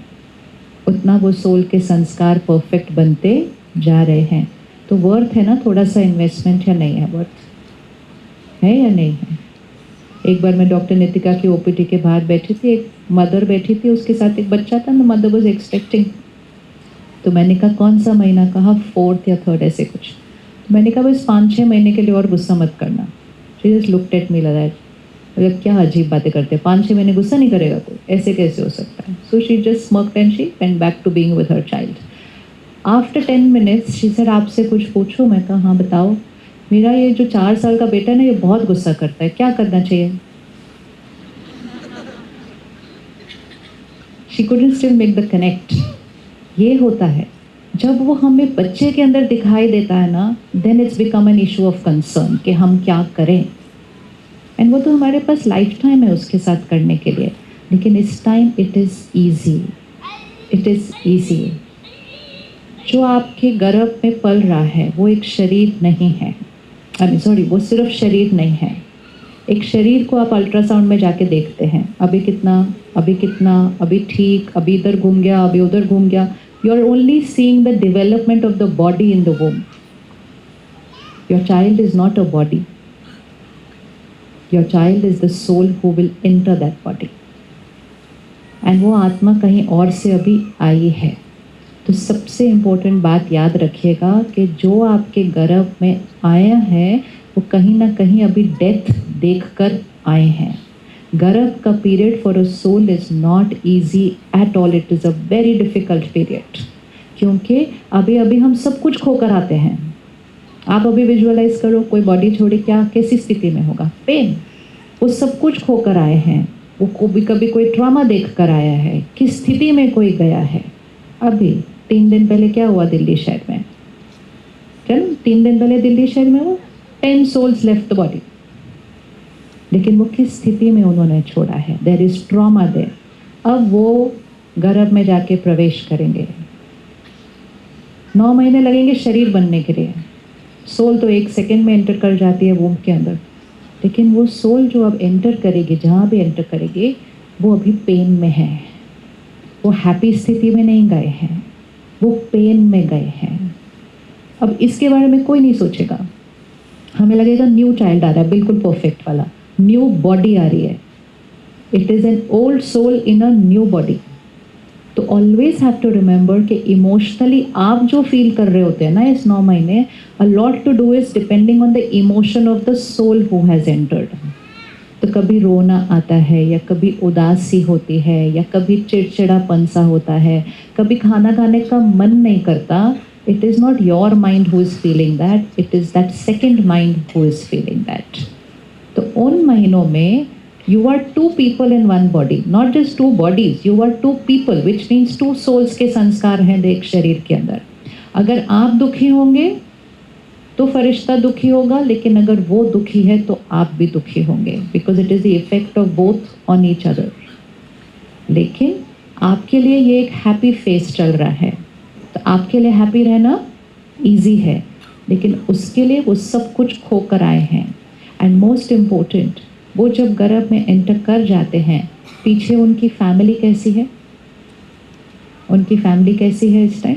उतना वो सोल के संस्कार परफेक्ट बनते जा रहे हैं। तो वर्थ है ना थोड़ा सा इन्वेस्टमेंट, या नहीं है? वर्थ है या नहीं है? एक बार मैं डॉक्टर नितिका की ओपीडी के बाहर बैठी थी, एक मदर बैठी थी, उसके साथ एक बच्चा था, द मदर वाज एक्सपेक्टिंग। तो मैंने कहा कौन सा महीना? कहा 4th या 3rd ऐसे कुछ। तो मैंने कहा बस 5-6 महीने के लिए और गुस्सा मत करना। She just looked at me like that, मतलब क्या अजीब बातें करते हैं, 5-6 महीने गुस्सा नहीं करेगा कोई, ऐसे कैसे हो सकता है? So she just smirked and she went back to being with her child. After 10 minutes she said आपसे कुछ पूछूं? मैं कहा हाँ बताओ। मेरा ये जो 4 साल का बेटा है ना, ये बहुत गुस्सा करता है, क्या करना चाहिए? She couldn't still make the connect। ये होता है जब वो हमें बच्चे के अंदर दिखाई देता है ना, then it's become an issue of concern कि हम क्या करें। एंड वो तो हमारे पास लाइफ टाइम है उसके साथ करने के लिए, लेकिन इस time it is easy, it is easy. जो आपके गर्भ में पल रहा है वो एक शरीर नहीं है, वो सिर्फ शरीर नहीं है। एक शरीर को आप अल्ट्रासाउंड में जाके देखते हैं, अभी कितना, अभी कितना, अभी ठीक, अभी इधर घूम गया, अभी उधर घूम गया। You are only seeing the development of the body in the womb. Your child is not a body, your child is the soul who will enter that body, and वो आत्मा कहीं और से अभी आई है। तो सबसे इम्पोर्टेंट बात याद रखिएगा कि जो आपके गर्भ में आया है वो कहीं ना कहीं अभी डेथ देख कर आए हैं। गर्भ का period for a soul is not easy at all, it is a very difficult period, क्योंकि अभी अभी हम सब कुछ खोकर आते हैं। आप अभी विजुअलाइज करो, कोई बॉडी छोड़े क्या कैसी स्थिति में होगा, पेन, वो सब कुछ खोकर आए हैं। वो कभी कभी कोई ट्रॉमा देख कर आया है, किस स्थिति में कोई गया है। अभी 3 दिन पहले क्या हुआ दिल्ली शहर में, चलो 3 दिन पहले दिल्ली शहर में वो 10 souls left the body, लेकिन वो किस स्थिति में उन्होंने छोड़ा है, देयर इज ट्रॉमा देयर। अब वो गर्भ में जाके प्रवेश करेंगे, 9 महीने लगेंगे शरीर बनने के लिए। सोल तो 1 सेकेंड में एंटर कर जाती है वूम्ब के अंदर, लेकिन वो सोल जो अब एंटर करेगी, जहाँ भी एंटर करेगी, वो अभी पेन में है। वो हैप्पी स्थिति में नहीं गए हैं, वो पेन में गए हैं। अब इसके बारे में कोई नहीं सोचेगा, हमें लगेगा न्यू चाइल्ड आ रहा है, बिल्कुल परफेक्ट वाला, न्यू बॉडी आ रही है। It is an old soul in a new body. तो ऑलवेज हैव टू रिमेंबर कि इमोशनली आप जो फील कर रहे होते हैं ना इस 9 महीने, a lot to do is depending on the emotion of the soul who has entered. तो कभी रोना आता है, या कभी उदासी होती है, या कभी चिड़चिड़ापन सा होता है, कभी खाना खाने का मन नहीं करता। It is not your mind who is feeling that, it is that second mind who is feeling that. तो उन महीनों में you are 2 people in one body, not just 2 bodies, you are 2 people, which means 2 souls के संस्कार हैं एक शरीर के अंदर। अगर आप दुखी होंगे तो फरिश्ता दुखी होगा, लेकिन अगर वो दुखी है तो आप भी दुखी होंगे, because it is the effect of both on each other. लेकिन आपके लिए ये एक हैप्पी फेस चल रहा है, तो आपके लिए हैप्पी रहना ईजी है, लेकिन उसके लिए वो सब कुछ खोकर आए हैं। एंड मोस्ट इम्पोर्टेंट, वो जब गर्भ में एंटर कर जाते हैं, पीछे उनकी फैमिली कैसी है, उनकी फैमिली कैसी है इस टाइम,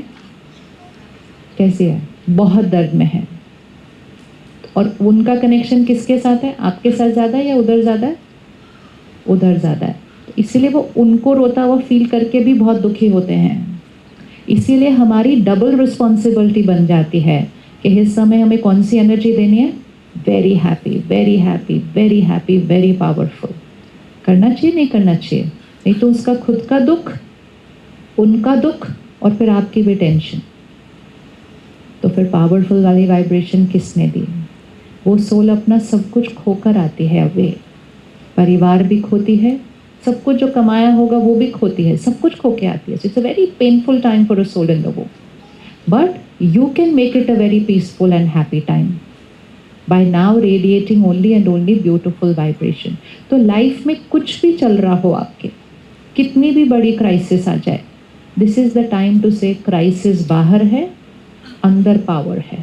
कैसी है, बहुत दर्द में है। और उनका कनेक्शन किसके साथ है, आपके साथ ज़्यादा है या उधर ज़्यादा है, उधर ज़्यादा है। तो इसीलिए वो उनको रोता हुआ फील करके भी बहुत दुखी होते हैं। इसीलिए हमारी डबल रिस्पॉन्सिबिलिटी बन जाती है कि इस समय हमें कौन सी एनर्जी देनी है, very happy, very happy, very happy, very powerful. करना चाहिए नहीं करना चाहिए, नहीं तो उसका खुद का दुख, उनका दुख, और फिर आपकी भी टेंशन। तो फिर पावरफुल वाली वाइब्रेशन किसने दी, वो सोल अपना सब कुछ खोकर आती है। वे परिवार भी खोती है, सब कुछ जो कमाया होगा वो भी खोती है, सब कुछ खो के आती है। It's a very painful time for a soul in the war, but you can make it a very peaceful and happy time by now radiating only and only beautiful vibration। तो लाइफ में कुछ भी चल रहा हो आपके, कितनी भी बड़ी क्राइसिस आ जाए, this is the time to say crisis बाहर है, अंदर पावर है।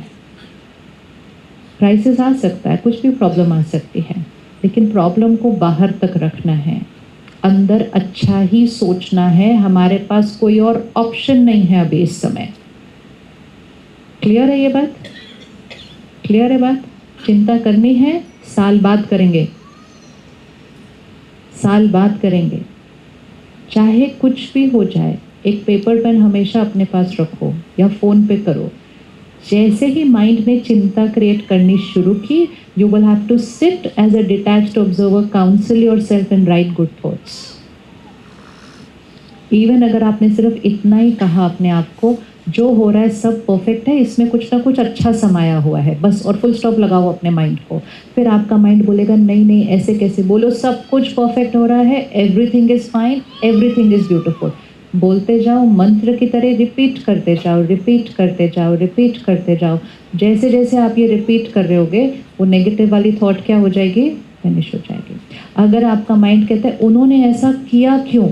क्राइसिस आ सकता है, कुछ भी प्रॉब्लम आ सकती है, लेकिन प्रॉब्लम को बाहर तक रखना है, अंदर अच्छा ही सोचना है। हमारे पास कोई और ऑप्शन नहीं है अभी इस समय। क्लियर है ये बात, क्लियर है बात। चिंता करनी है, साल बाद करेंगे, साल बाद करेंगे, चाहे कुछ भी हो जाए। एक पेपर पेन हमेशा अपने पास रखो या फ़ोन पे करो। जैसे ही माइंड ने चिंता क्रिएट करनी शुरू की, you will have to sit as a detached observer, counsel yourself and write good thoughts. Even अगर आपने सिर्फ इतना ही कहा अपने आप को, जो हो रहा है सब परफेक्ट है, इसमें कुछ ना कुछ अच्छा समाया हुआ है, बस, और फुल स्टॉप लगाओ अपने माइंड को। फिर आपका माइंड बोलेगा नहीं नहीं ऐसे कैसे, बोलो सब कुछ परफेक्ट हो रहा है, everything is fine, everything is beautiful. बोलते जाओ, मंत्र की तरह रिपीट करते जाओ, रिपीट करते जाओ, रिपीट करते जाओ। जैसे जैसे आप ये रिपीट कर रहे होगे, वो नेगेटिव वाली थॉट क्या हो जाएगी, फिनिश हो जाएगी। अगर आपका माइंड कहता है उन्होंने ऐसा किया क्यों,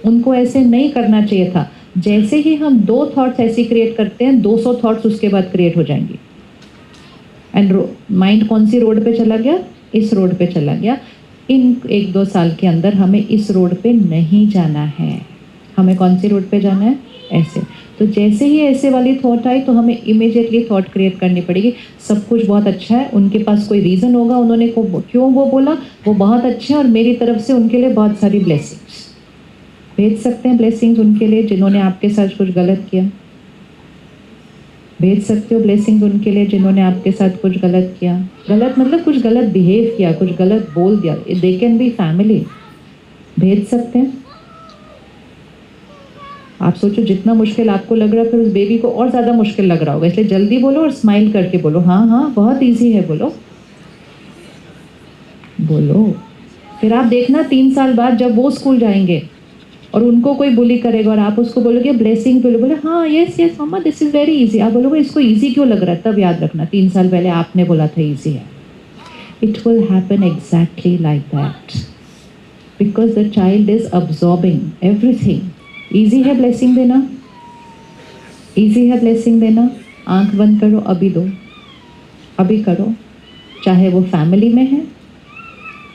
उनको ऐसे नहीं करना चाहिए था, जैसे ही हम 2 थॉट्स ऐसी क्रिएट करते हैं, 200 थॉट्स उसके बाद क्रिएट हो जाएंगी। एंड माइंड कौन सी रोड पे चला गया, इस रोड पे चला गया। इन 1-2 साल के अंदर हमें इस रोड पे नहीं जाना है, हमें कौन सी रोड पे जाना है, ऐसे। तो जैसे ही ऐसे वाली थॉट आई तो हमें इमीडिएटली थॉट क्रिएट करनी पड़ेगी, सब कुछ बहुत अच्छा है, उनके पास कोई रीज़न होगा, उन्होंने क्यों वो बोला, वो बहुत अच्छा है, और मेरी तरफ से उनके लिए बहुत सारी ब्लेसिंग्स भेज सकते हैं। ब्लेसिंग्स उनके लिए जिन्होंने आपके साथ कुछ गलत किया, भेज सकते हो ब्लेसिंग उनके लिए जिन्होंने आपके साथ कुछ गलत किया, गलत मतलब कुछ गलत बिहेव किया, कुछ गलत बोल दिया, दे कैन बी फैमिली, भेज सकते हैं। आप सोचो जितना मुश्किल आपको लग रहा है फिर उस बेबी को और ज़्यादा मुश्किल लग रहा होगा, इसलिए जल्दी बोलो और स्माइल करके बोलो, हाँ हाँ बहुत ईजी है, बोलो बोलो। फिर आप देखना 3 साल बाद जब वो स्कूल जाएंगे और उनको कोई बुली करेगा और आप उसको बोलोगे ब्लेसिंग पे, बोले हाँ yes yes mama this is very easy, आप बोलोगे इसको इजी क्यों लग रहा है, तब याद रखना 3 साल पहले आपने बोला था इजी है। It will happen exactly like that because the child is absorbing everything. Easy है ब्लेसिंग देना, इजी है ब्लेसिंग देना। आंख बंद करो, अभी दो, अभी करो, चाहे वो फैमिली में है,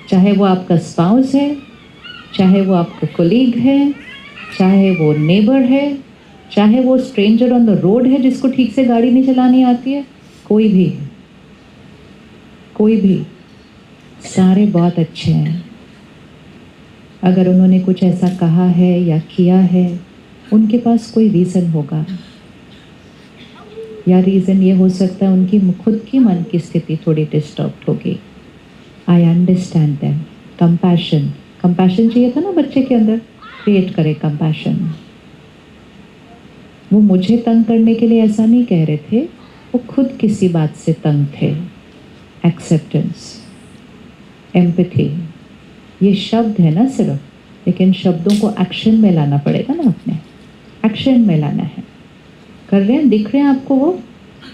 चाहे वो आपका स्पाउस है, चाहे वो आपका कोलीग है, चाहे वो नेबर है, चाहे वो स्ट्रेंजर ऑन द रोड है जिसको ठीक से गाड़ी नहीं चलानी आती है, कोई भी, कोई भी, सारे बहुत अच्छे हैं। अगर उन्होंने कुछ ऐसा कहा है या किया है, उनके पास कोई रीज़न होगा, या रीज़न ये हो सकता है उनकी खुद की मन की स्थिति थोड़ी डिस्टर्ब होगी। I understand them. Compassion, compassion चाहिए था ना बच्चे के अंदर, क्रिएट करे कंपैशन। वो मुझे तंग करने के लिए ऐसा नहीं कह रहे थे, वो खुद किसी बात से तंग थे। एक्सेप्टेंस, एम्पैथी, ये शब्द है ना सिर्फ, लेकिन शब्दों को एक्शन में लाना पड़ेगा ना, अपने एक्शन में लाना है। कर रहे हैं, दिख रहे हैं आपको वो,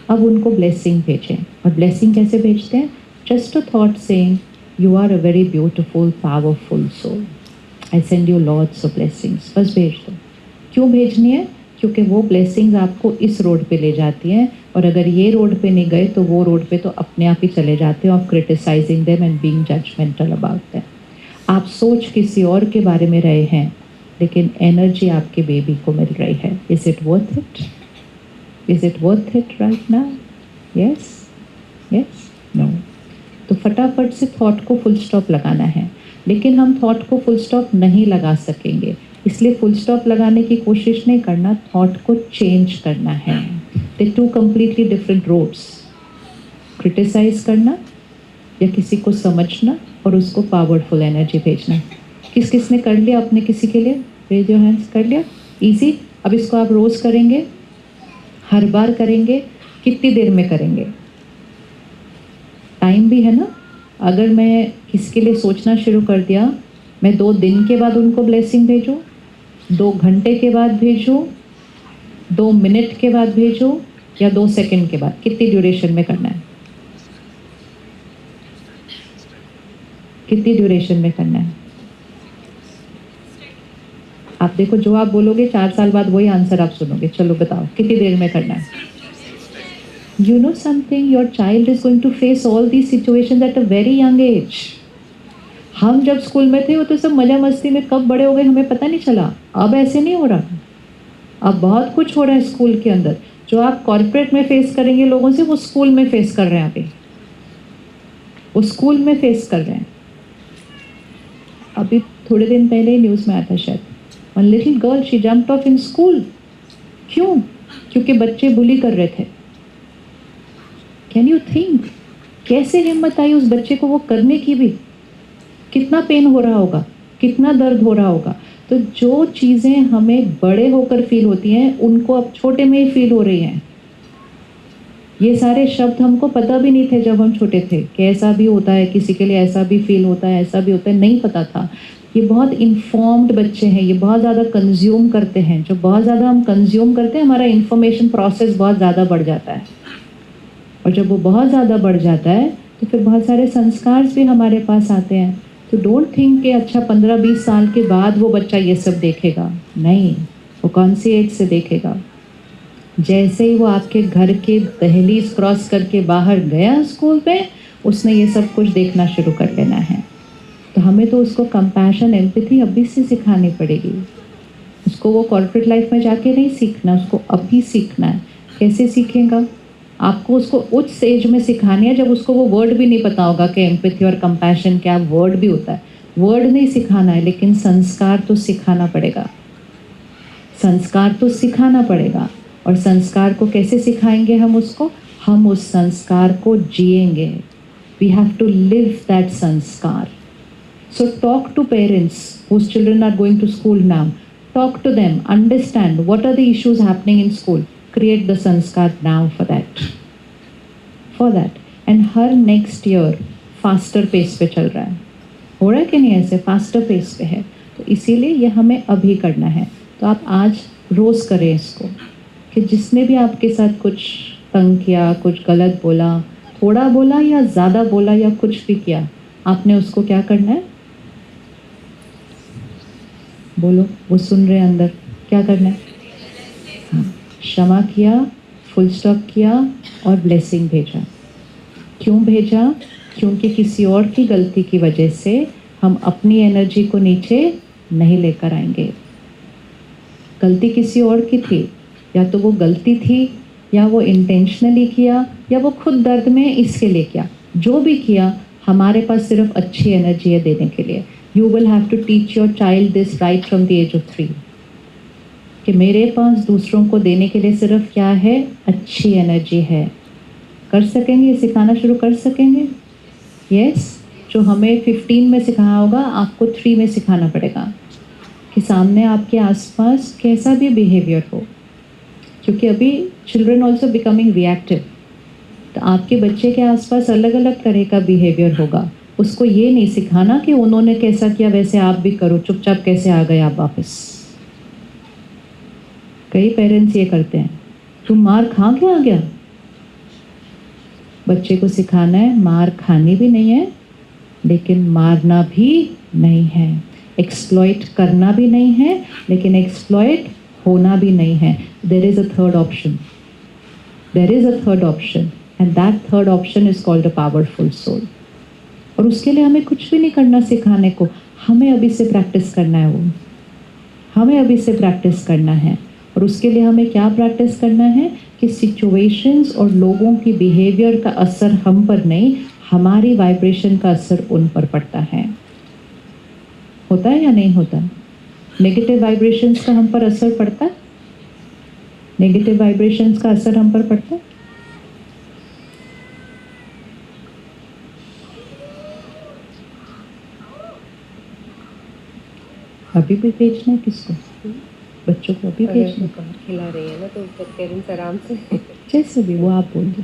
अब उनको ब्लेसिंग भेजें। और ब्लेसिंग कैसे भेजते हैं? Just a thought saying you are a very beautiful powerful soul, I send you lots of blessings, बस भेज दो। क्यों भेजनी है? क्योंकि वो ब्लेसिंग्स आपको इस रोड पे ले जाती हैं, और अगर ये रोड पे नहीं गए तो वो रोड पे तो अपने आप ही चले जाते हैं, of criticising them and being judgemental about them. आप सोच किसी और के बारे में रहे हैं, लेकिन एनर्जी आपके बेबी को मिल रही है। Is it worth it? Is it worth it right now? Yes yes no? तो फटाफट से थॉट को फुल स्टॉप लगाना है, लेकिन हम थॉट को फुल स्टॉप नहीं लगा सकेंगे, इसलिए फुल स्टॉप लगाने की कोशिश नहीं करना, थॉट को चेंज करना है। They two completely different roads. Criticise करना या किसी को समझना और उसको पावरफुल एनर्जी भेजना। किस किस ने कर लिया अपने किसी के लिए? Raise your hands. कर लिया? इजी। अब इसको आप रोज़ करेंगे, हर बार करेंगे। कितनी देर में करेंगे? टाइम भी है ना। अगर मैं किसी के लिए सोचना शुरू कर दिया, मैं 2 दिन के बाद उनको ब्लेसिंग भेजूँ, 2 घंटे के बाद भेजूँ, 2 मिनट के बाद भेजूँ, या 2 सेकंड के बाद? कितनी ड्यूरेशन में करना है? कितनी ड्यूरेशन में करना है? आप देखो, जो आप बोलोगे 4 साल बाद वही आंसर आप सुनोगे। चलो बताओ कितनी देर में करना है? You know something, your child is going to face all these situations at a very young age. हम जब स्कूल में थे वो तो सब मजा मस्ती में, कब बड़े हो गए हमें पता नहीं चला। अब ऐसे नहीं हो रहा, अब बहुत कुछ हो रहा है स्कूल के अंदर। जो आप कॉर्पोरेट में फेस करेंगे लोगों से, वो स्कूल में फेस कर रहे हैं अभी, वो स्कूल में फेस कर रहे हैं। अभी थोड़े दिन पहले ही न्यूज़ में आया था शायद, one little girl she jumped of in school. क्यों? क्योंकि बच्चे बुली कर रहे थे। कैन यू थिंक, कैसे हिम्मत आई उस बच्चे को वो करने की भी? कितना पेन हो रहा होगा, कितना दर्द हो रहा होगा। तो जो चीज़ें हमें बड़े होकर फील होती हैं, उनको अब छोटे में ही फील हो रही हैं। ये सारे शब्द हमको पता भी नहीं थे जब हम छोटे थे कि ऐसा भी होता है, किसी के लिए ऐसा भी फील होता है, ऐसा भी होता है, नहीं पता था। ये बहुत इन्फॉर्म्ड बच्चे हैं, ये बहुत ज़्यादा कंज्यूम करते हैं। जो बहुत ज़्यादा हम कंज्यूम करते हैं, हमारा इंफॉर्मेशन प्रोसेस बहुत ज़्यादा बढ़ जाता है, और जब वो बहुत ज़्यादा बढ़ जाता है तो फिर बहुत सारे संस्कार भी हमारे पास आते हैं। तो डोंट थिंक कि अच्छा 15-20 साल के बाद वो बच्चा ये सब देखेगा। नहीं, वो कौन सी एज से देखेगा? जैसे ही वो आपके घर के दहलीज क्रॉस करके बाहर गया स्कूल पे, उसने ये सब कुछ देखना शुरू कर लेना है। तो हमें तो उसको कंपैशन, एम्पैथी अभी से सिखानी पड़ेगी। उसको वो कॉर्पोरेट लाइफ में जाके नहीं सीखना, उसको अभी सीखना है। कैसे सीखेगा? आपको उसको उस एज में सिखानी है जब उसको वो वर्ड भी नहीं पता होगा कि एम्पैथी और कंपैशन क्या वर्ड भी होता है। वर्ड नहीं सिखाना है, लेकिन संस्कार तो सिखाना पड़ेगा, संस्कार तो सिखाना पड़ेगा। और संस्कार को कैसे सिखाएंगे हम उसको? हम उस संस्कार को जिएंगे. We have to live that sanskar. So talk to parents whose children are going to school now. Talk to them. Understand what are the issues happening in school. Create the sanskar now for that. For that. And her next year faster pace पे चल रहा है. हो रहा है कि नहीं ऐसे? Faster pace पे है. तो इसीलिए ये हमें अभी करना है. तो आप आज रोज़ करें इसको कि जिसने भी आपके साथ कुछ तंग किया, कुछ गलत बोला, थोड़ा बोला या ज़्यादा बोला या कुछ भी किया, आपने उसको क्या करना है? बोलो, वो सुन रहे अंदर. क्या करना है? हाँ, क्षमा किया, फुल स्टॉप किया और ब्लेसिंग भेजा. क्यों भेजा? क्योंकि किसी और की गलती की वजह से हम अपनी एनर्जी को नीचे नहीं लेकर आएंगे. गलती किसी और की थी, या तो वो गलती थी या वो इंटेंशनली किया या वो खुद दर्द में इसके लिए किया. जो भी किया, हमारे पास सिर्फ अच्छी एनर्जी है देने के लिए. You will have to teach your child this right from the age of 3 कि मेरे पास दूसरों को देने के लिए सिर्फ क्या है? अच्छी एनर्जी है. कर सकेंगे? ये सिखाना शुरू कर सकेंगे? यस. जो हमें 15 में सिखाया होगा, आपको 3 में सिखाना पड़ेगा कि सामने आपके आसपास कैसा भी बिहेवियर हो. क्योंकि अभी चिल्ड्रन ऑल्सो बिकमिंग रिएक्टिव. तो आपके बच्चे के आसपास अलग अलग तरह का बिहेवियर होगा. उसको ये नहीं सिखाना कि उन्होंने कैसा किया वैसे आप भी करो, चुपचाप कैसे आ गए आप वापस. कई पेरेंट्स ये करते हैं, तुम मार खा के आ गया. बच्चे को सिखाना है मार खानी भी नहीं है, लेकिन मारना भी नहीं है. एक्सप्लॉइट करना भी नहीं है, लेकिन एक्सप्लॉइट होना भी नहीं है. There is a third option. There is a third option and that third option is called a powerful soul. और उसके लिए हमें कुछ भी नहीं करना सिखाने को. हमें अभी से प्रैक्टिस करना है. वो हमें अभी से प्रैक्टिस करना है. और उसके लिए हमें क्या प्रैक्टिस करना है कि सिचुएशंस और लोगों की बिहेवियर का असर हम पर नहीं, हमारी वाइब्रेशन का असर उन पर पड़ता है. होता है या नहीं होता? नेगेटिव वाइब्रेशंस का हम पर असर पड़ता है. नेगेटिव वाइब्रेशंस का असर हम पर पड़ता है. अभी भी भेजना है किसको? बच्चों को अभी भेजना. खिला रही है ना, तो पेरेंट्स आराम से जैसे भी वो आप बोल दो.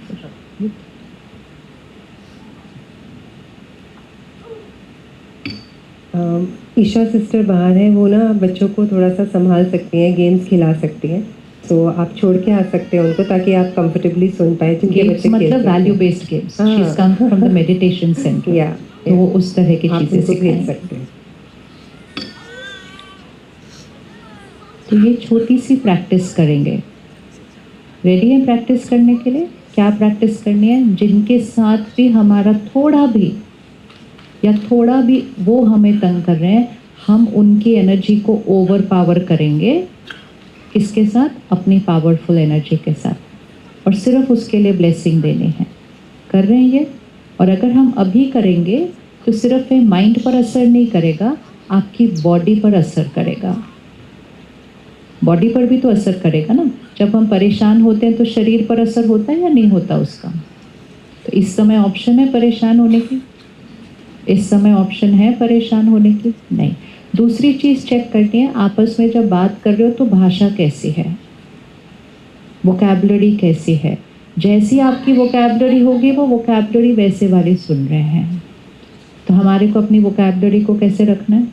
ईशा सिस्टर बाहर है, वो ना बच्चों को थोड़ा सा संभाल सकती हैं, गेम्स खिला सकती हैं. तो आप छोड़ के आ सकते हैं उनको, ताकि आप कंफर्टेबली सुन पाए. गेम्स मतलब value based games. She is come from the meditation centre. या तो वो उस तरह की आप चीजें उनको भेज सिखाएं. सकते हैं. तो ये छोटी सी प्रैक्टिस करेंगे. रेडी है प्रैक्टिस करने के लिए? क्या प्रैक्टिस करनी है? जिनके साथ भी हमारा थोड़ा भी वो हमें तंग कर रहे हैं, हम उनकी एनर्जी को ओवर पावर करेंगे. किसके साथ? अपनी पावरफुल एनर्जी के साथ. और सिर्फ उसके लिए ब्लेसिंग देनी है. कर रहे हैं ये? और अगर हम अभी करेंगे तो सिर्फ ये माइंड पर असर नहीं करेगा, आपकी बॉडी पर असर करेगा. बॉडी पर भी तो असर करेगा ना. जब हम परेशान होते हैं तो शरीर पर असर होता है या नहीं होता उसका? तो इस समय ऑप्शन है परेशान होने की? इस समय ऑप्शन है परेशान होने की? नहीं. दूसरी चीज़ चेक करनी है, आपस में जब बात कर रहे हो तो भाषा कैसी है, वोकैबुलरी कैसी है. जैसी आपकी वोकैबुलरी होगी वो वोकैबुलरी वैसे वाली सुन रहे हैं. तो हमारे को अपनी वोकैबुलरी को कैसे रखना है?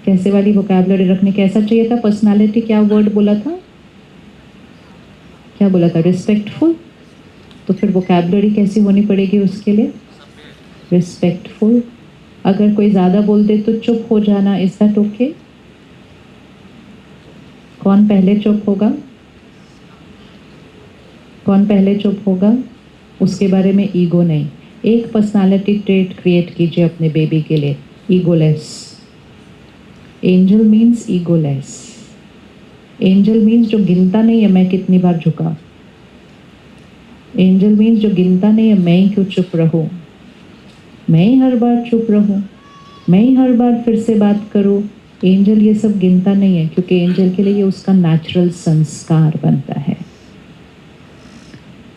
कैसे वाली वोकैबुलरी रखनी? कैसा चाहिए था? पर्सनालिटी क्या वर्ड बोला था? क्या बोला था? रिस्पेक्टफुल. तो फिर वोकैबुलरी कैसी होनी पड़ेगी उसके लिए? रिस्पेक्टफुल. अगर कोई ज़्यादा बोल दे तो चुप हो जाना. Is that okay? कौन पहले चुप होगा? कौन पहले चुप होगा? उसके बारे में ईगो नहीं. एक पर्सनालिटी ट्रेट क्रिएट कीजिए अपने बेबी के लिए, egoless. Angel means egoless. Angel means जो गिनता नहीं है मैं कितनी बार झुका. एंजल मीन्स जो गिनता नहीं है मैं ही क्यों चुप रहूं, मैं ही हर बार चुप रहूं, मैं ही हर बार फिर से बात करूं, एंजल ये सब गिनता नहीं है, क्योंकि एंजल के लिए ये उसका नेचुरल संस्कार बनता है।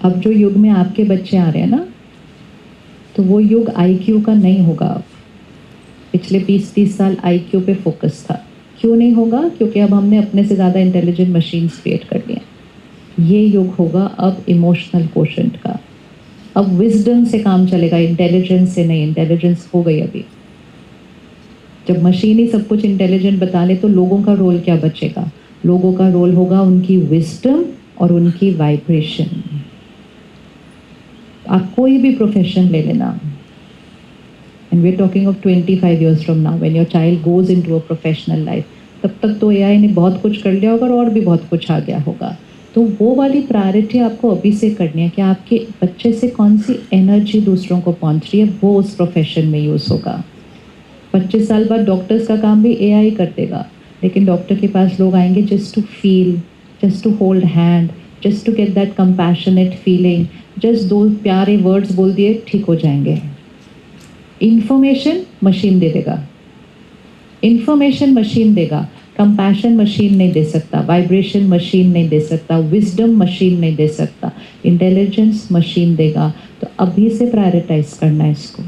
अब जो युग में आपके बच्चे आ रहे हैं ना, तो वो युग IQ का नहीं होगा। अब पिछले 20-30 साल IQ पे फोकस था। क्यों नहीं होगा? क्योंकि अब हमने अपने से ज़्यादा इंटेलिजेंट मशीन्स क्रिएट कर लिए। ये युग होगा अब इमोशनल कोशेंट का। अब विजडम से काम चलेगा, इंटेलिजेंस से नहीं। इंटेलिजेंस हो गई अभी। जब मशीन ही सब कुछ इंटेलिजेंट बता ले तो लोगों का रोल क्या बचेगा? लोगों का रोल होगा उनकी विजडम और उनकी वाइब्रेशन। आप कोई भी प्रोफेशन ले लेना, and we're talking of 25 years from now when your child goes into a professional life, तब तक तो AI ने बहुत कुछ कर लिया होगा और भी बहुत कुछ आ गया होगा। तो वो वाली प्रायोरिटी आपको अभी से करनी है कि आपके बच्चे से कौन सी एनर्जी दूसरों को पहुंच रही है, वो उस प्रोफेशन में यूज़ होगा। 25 साल बाद डॉक्टर्स का काम भी AI कर देगा, लेकिन डॉक्टर के पास लोग आएंगे just to feel, just to hold hand, just to get that compassionate feeling, just 2 प्यारे वर्ड्स बोल दिए ठीक हो जाएंगे। इंफॉर्मेशन मशीन दे देगा, इंफॉर्मेशन मशीन देगा, कंपैशन मशीन नहीं दे सकता, वाइब्रेशन मशीन नहीं दे सकता, विजडम मशीन नहीं दे सकता, इंटेलिजेंस मशीन देगा। तो अभी से प्रायोरिटाइज करना है इसको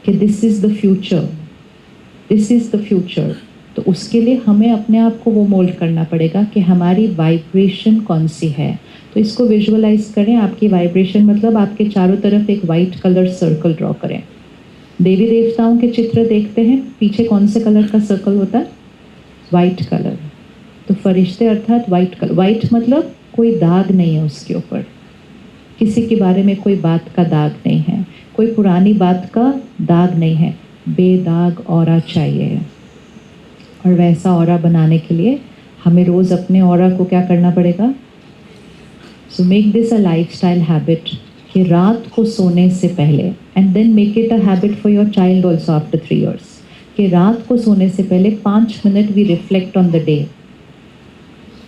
कि this is the future, this is the future. तो उसके लिए हमें अपने आप को वो मोल्ड करना पड़ेगा कि हमारी वाइब्रेशन कौन सी है। तो इसको विजुअलाइज करें। आपकी वाइब्रेशन मतलब आपके चारों तरफ एक वाइट कलर सर्कल ड्रॉ करें। देवी देवताओं के चित्र देखते हैं, पीछे कौन से कलर का सर्कल होता है? White colour. तो फरिश्ते अर्थात वाइट कलर। वाइट मतलब कोई दाग नहीं है उसके ऊपर, किसी के बारे में कोई बात का दाग नहीं है, कोई पुरानी बात का दाग नहीं है, बेदाग ऑरा चाहिए। और वैसा ऑरा बनाने के लिए हमें रोज़ अपने ऑरा को क्या करना पड़ेगा? So make this a lifestyle habit कि रात को सोने से पहले, and then make it a habit for your child also after 3 years, कि रात को सोने से पहले 5 minute we reflect on the day.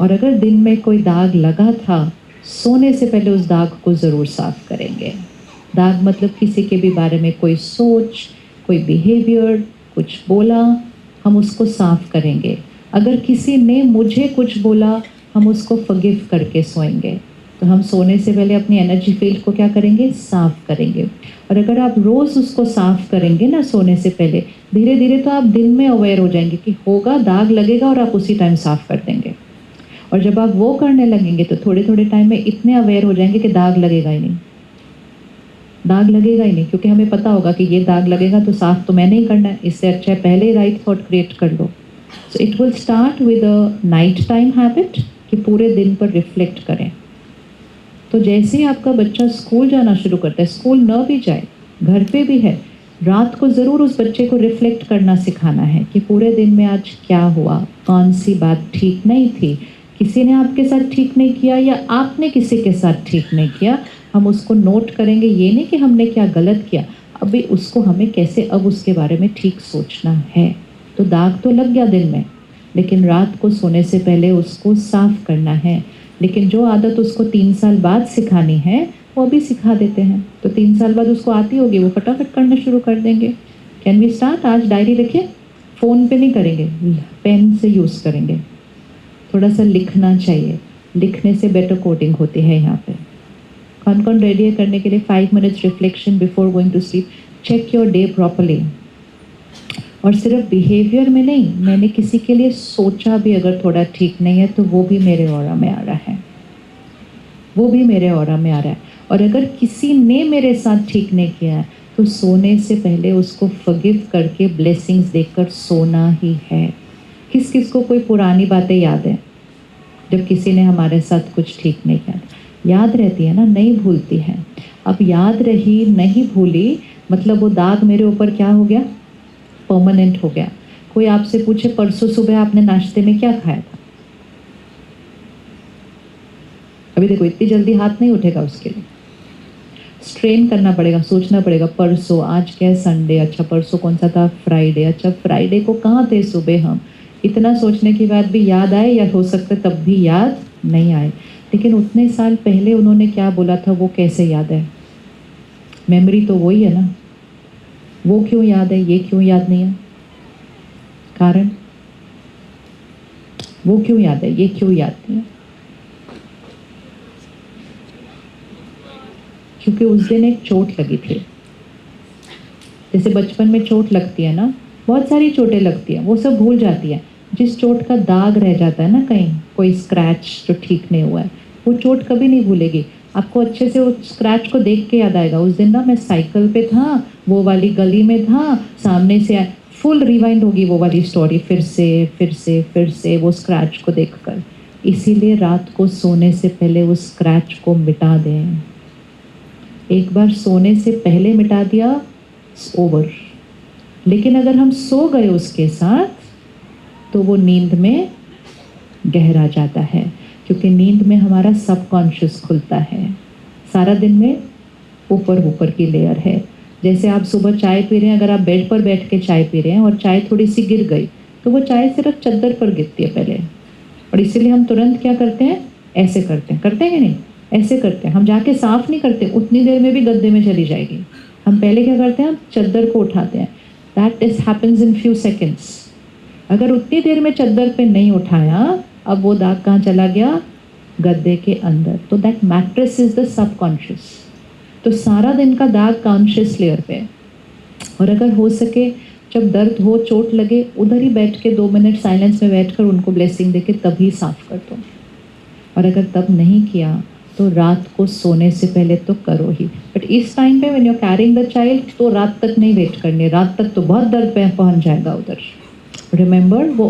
और अगर दिन में कोई दाग लगा था, सोने से पहले उस दाग को ज़रूर साफ करेंगे। दाग मतलब किसी के भी बारे में कोई सोच, कोई बिहेवियर, कुछ बोला, हम उसको साफ करेंगे। अगर किसी ने मुझे कुछ बोला, हम उसको फॉरगिव करके सोएंगे। तो हम सोने से पहले अपनी एनर्जी फील्ड को क्या करेंगे? साफ करेंगे। और अगर आप रोज़ उसको साफ करेंगे ना सोने से पहले, धीरे धीरे तो आप दिन में अवेयर हो जाएंगे कि होगा, दाग लगेगा और आप उसी टाइम साफ कर देंगे। और जब आप वो करने लगेंगे तो थोड़े थोड़े टाइम में इतने अवेयर हो जाएंगे कि दाग लगेगा ही नहीं, दाग लगेगा ही नहीं, क्योंकि हमें पता होगा कि ये दाग लगेगा तो साफ तो मैंने ही करना है, इससे अच्छा है पहले ही राइट थॉट क्रिएट कर लो। So it will start with a night time habit कि पूरे दिन पर रिफ्लेक्ट करें। तो जैसे ही आपका बच्चा स्कूल जाना शुरू करता है, स्कूल न भी जाए, घर पे भी है, रात को ज़रूर उस बच्चे को रिफ्लेक्ट करना सिखाना है कि पूरे दिन में आज क्या हुआ, कौन सी बात ठीक नहीं थी, किसी ने आपके साथ ठीक नहीं किया या आपने किसी के साथ ठीक नहीं किया। हम उसको नोट करेंगे, ये नहीं कि हमने क्या गलत किया, अभी उसको हमें कैसे अब उसके बारे में ठीक सोचना है। तो दाग तो लग गया दिन में, लेकिन रात को सोने से पहले उसको साफ करना है। लेकिन जो आदत उसको 3 साल बाद सिखानी है, वो अभी सिखा देते हैं। तो 3 साल बाद उसको आती होगी, वो फटाफट करना शुरू कर देंगे। Can we start? आज डायरी लिखिए, फ़ोन पे नहीं करेंगे, पेन से यूज़ करेंगे। थोड़ा सा लिखना चाहिए, लिखने से बेटर कोडिंग होती है यहाँ पे। कौन कौन रेडी है करने के लिए 5 minutes reflection before going to sleep? Check your day properly. और सिर्फ बिहेवियर में नहीं, मैंने किसी के लिए सोचा भी अगर थोड़ा ठीक नहीं है तो वो भी मेरे ऑरा में आ रहा है, वो भी मेरे ऑरा में आ रहा है। और अगर किसी ने मेरे साथ ठीक नहीं किया है तो सोने से पहले उसको फॉरगिव करके ब्लेसिंग्स देकर सोना ही है। किस किस को कोई पुरानी बातें याद है? जब किसी ने हमारे साथ कुछ ठीक नहीं किया, याद रहती है ना, नहीं भूलती है। अब याद रही, नहीं भूली, मतलब वो दाग मेरे ऊपर क्या हो गया? परमानेंट हो गया। कोई आपसे पूछे परसों सुबह आपने नाश्ते में क्या खाया था, अभी देखो इतनी जल्दी हाथ नहीं उठेगा, उसके लिए स्ट्रेन करना पड़ेगा, सोचना पड़ेगा। परसों, आज क्या है? संडे, अच्छा परसों कौन सा था? फ्राइडे, अच्छा फ्राइडे को कहाँ थे सुबह हम? इतना सोचने के बाद भी याद आए, या हो सकता है तब भी याद नहीं आए। लेकिन उतने साल पहले उन्होंने क्या बोला था वो कैसे याद है? मेमोरी तो वही है ना, वो क्यों याद है, ये क्यों याद नहीं है? कारण वो क्यों याद है, ये क्यों याद नहीं है? क्योंकि उस दिन एक चोट लगी थी। जैसे बचपन में चोट लगती है ना, बहुत सारी चोटें लगती हैं, वो सब भूल जाती है। जिस चोट का दाग रह जाता है ना कहीं, कोई स्क्रैच जो ठीक नहीं हुआ है, वो चोट कभी नहीं भूलेगी। आपको अच्छे से उस स्क्रैच को देख के याद आएगा, उस दिन ना मैं साइकिल पे था, वो वाली गली में था, सामने से फुल रिवाइंड होगी वो वाली स्टोरी, फिर से फिर से फिर से वो स्क्रैच को देखकर। इसीलिए रात को सोने से पहले उस स्क्रैच को मिटा दें। एक बार सोने से पहले मिटा दिया, ओवर। लेकिन अगर हम सो गए उसके साथ, तो वो नींद में गहरा जाता है, क्योंकि नींद में हमारा सबकॉन्शियस खुलता है। सारा दिन में ऊपर ऊपर की लेयर है। जैसे आप सुबह चाय पी रहे हैं, अगर आप बेड पर बैठ के चाय पी रहे हैं और चाय थोड़ी सी गिर गई, तो वो चाय सिर्फ चद्दर पर गिरती है पहले, और इसीलिए हम तुरंत क्या करते हैं, ऐसे करते हैं कि नहीं, ऐसे करते हैं। हम जाके साफ नहीं करते, उतनी देर में भी गद्दे में चली जाएगी। हम पहले क्या करते हैं, चद्दर को उठाते हैं। That is happens in few seconds. अगर उतनी देर में चद्दर पे नहीं उठाया, अब वो दाग कहाँ चला गया, गद्दे के अंदर। तो that mattress is the subconscious. तो सारा दिन का दाग कॉन्शियस लेयर पे है। और अगर हो सके, जब दर्द हो, चोट लगे, उधर ही बैठ के 2 मिनट साइलेंस में बैठकर उनको ब्लेसिंग देके तभी साफ कर दो। और अगर तब नहीं किया, तो रात को सोने से पहले तो करो ही। बट इस टाइम पे when you are carrying the child, तो रात तक नहीं वेट करनी। रात तक तो बहुत दर्द पे पहुंच जाएगा उधर। रिमेंबर, वो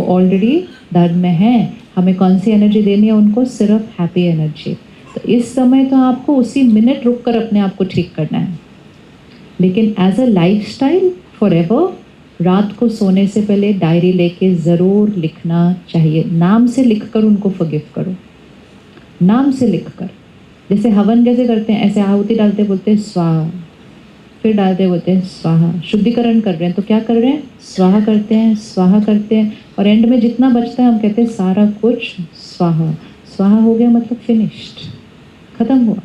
ऑलरेडी दर्द में है। हमें कौन सी एनर्जी देनी है उनको, सिर्फ हैप्पी एनर्जी। तो इस समय तो आपको उसी मिनट रुक कर अपने आप को ठीक करना है। लेकिन एज अ लाइफस्टाइल फॉरएवर, रात को सोने से पहले डायरी लेके ज़रूर लिखना चाहिए। नाम से लिखकर उनको फॉरगिव करो, नाम से लिखकर। जैसे हवन कैसे करते हैं, ऐसे आहुति डालते बोलते हैं स्वाहा, फिर डालते बोलते हैं स्वाहा। शुद्धिकरण कर रहे हैं तो क्या कर रहे हैं, स्वाहा करते हैं, स्वाहा करते हैं, और एंड में जितना बचता है हम कहते हैं सारा कुछ स्वाहा। स्वाहा हो गया मतलब फिनिश्ड, खत्म हुआ।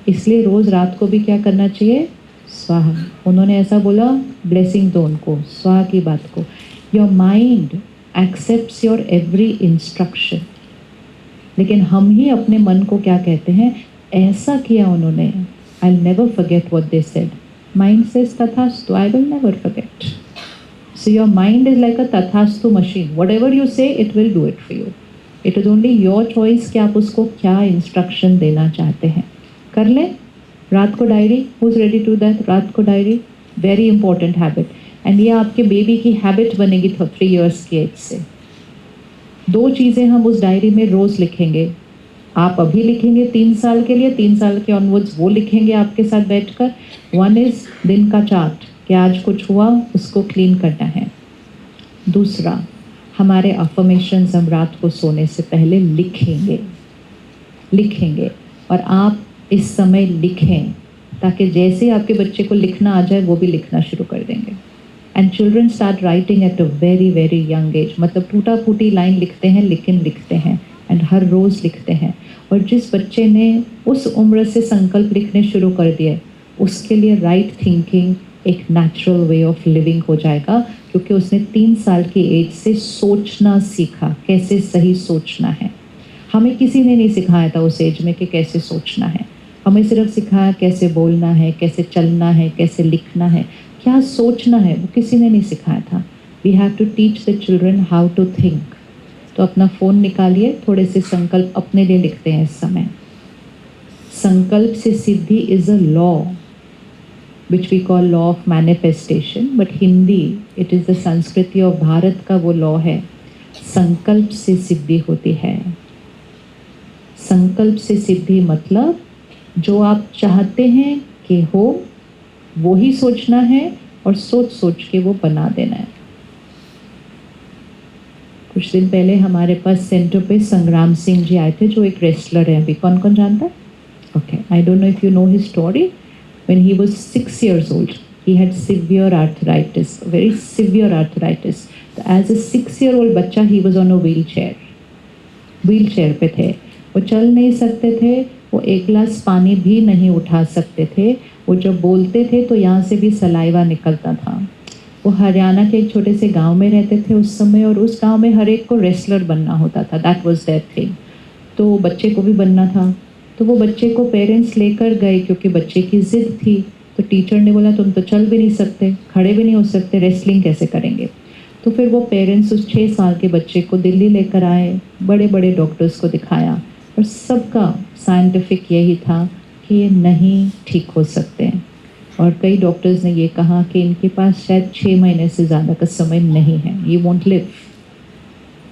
इसलिए रोज़ रात को भी क्या करना चाहिए, स्वाहा। उन्होंने ऐसा बोला, ब्लेसिंग दो उनको स्वाहा की बात को। Your mind accepts your every instruction. लेकिन हम ही अपने मन को क्या कहते हैं, ऐसा किया उन्होंने, I will never forget what they said. Mind says tathastu, I will never forget. So your mind is like a tathastu machine, whatever you say it will do it for you. It is only your choice कि आप उसको क्या इंस्ट्रक्शन देना चाहते हैं। कर लें रात को diary, who is ready to that, रात को diary, very important habit. And ये आपके बेबी की हैबिट बनेगी 3 इयर्स की एज से। 2 चीज़ें हम उस डायरी में रोज़ लिखेंगे। आप अभी लिखेंगे 3 साल के लिए, 3 साल के ऑनवर्ड्स वो लिखेंगे आपके साथ बैठकर। 1 इज़ दिन का चार्ट, कि आज कुछ हुआ उसको क्लीन करना है। दूसरा, हमारे अफर्मेशंस हम रात को सोने से पहले लिखेंगे। और आप इस समय लिखें, ताकि जैसे आपके बच्चे को लिखना आ जाए वो भी लिखना शुरू कर देंगे। And children start writing at a very very young age. मतलब टूटा फूटी लाइन लिखते हैं, लेकिन लिखते हैं, एंड हर रोज़ लिखते हैं। और जिस बच्चे ने उस उम्र से संकल्प लिखने शुरू कर दिए, उसके लिए राइट थिंकिंग एक नेचुरल वे ऑफ लिविंग हो जाएगा, क्योंकि उसने 3 साल की एज से सोचना सीखा, कैसे सही सोचना है। हमें किसी ने नहीं सिखाया था उस एज में कि कैसे सोचना है। हमें सिर्फ सिखाया कैसे बोलना है, कैसे चलना है, कैसे लिखना है, क्या सोचना है, वो किसी ने नहीं सिखाया था। We have to teach the children how to think. तो अपना फ़ोन निकालिए, थोड़े से संकल्प अपने लिए लिखते हैं इस समय। संकल्प से सिद्धि is a law which we call law of manifestation, but Hindi it is the sanskriti of Bharat का वो लॉ है। संकल्प से सिद्धि होती है। संकल्प से सिद्धि मतलब जो आप चाहते हैं कि हो वो ही सोचना है, और सोच सोच के वो बना देना है। कुछ दिन पहले हमारे पास सेंटर पे संग्राम सिंह जी आए थे, जो एक रेसलर हैं। अभी कौन कौन जानता है? Okay, I don't know if you know his story. When he was 6 years old, he had severe arthritis, very severe arthritis. So as a 6-year-old बच्चा, he was on a wheelchair पे थे। वो चल नहीं सकते थे, वो 1 गिलास पानी भी नहीं उठा सकते थे। वो जब बोलते थे तो यहाँ से भी सलाइवा निकलता था। वो हरियाणा के एक छोटे से गांव में रहते थे उस समय, और उस गांव में हर एक को रेसलर बनना होता था, दैट वाज देयर थिंग। तो बच्चे को भी बनना था, तो वो बच्चे को पेरेंट्स लेकर गए क्योंकि बच्चे की ज़िद थी। तो टीचर ने बोला तुम तो चल भी नहीं सकते, खड़े भी नहीं हो सकते, रेसलिंग कैसे करेंगे। तो फिर वो पेरेंट्स उस 6 साल के बच्चे को दिल्ली लेकर आए, बड़े बड़े डॉक्टर्स को दिखाया, और सबका साइंटिफिक यही था कि ये नहीं ठीक हो सकते। और कई डॉक्टर्स ने ये कहा कि इनके पास शायद 6 महीने से ज़्यादा का समय नहीं है, ये won't live.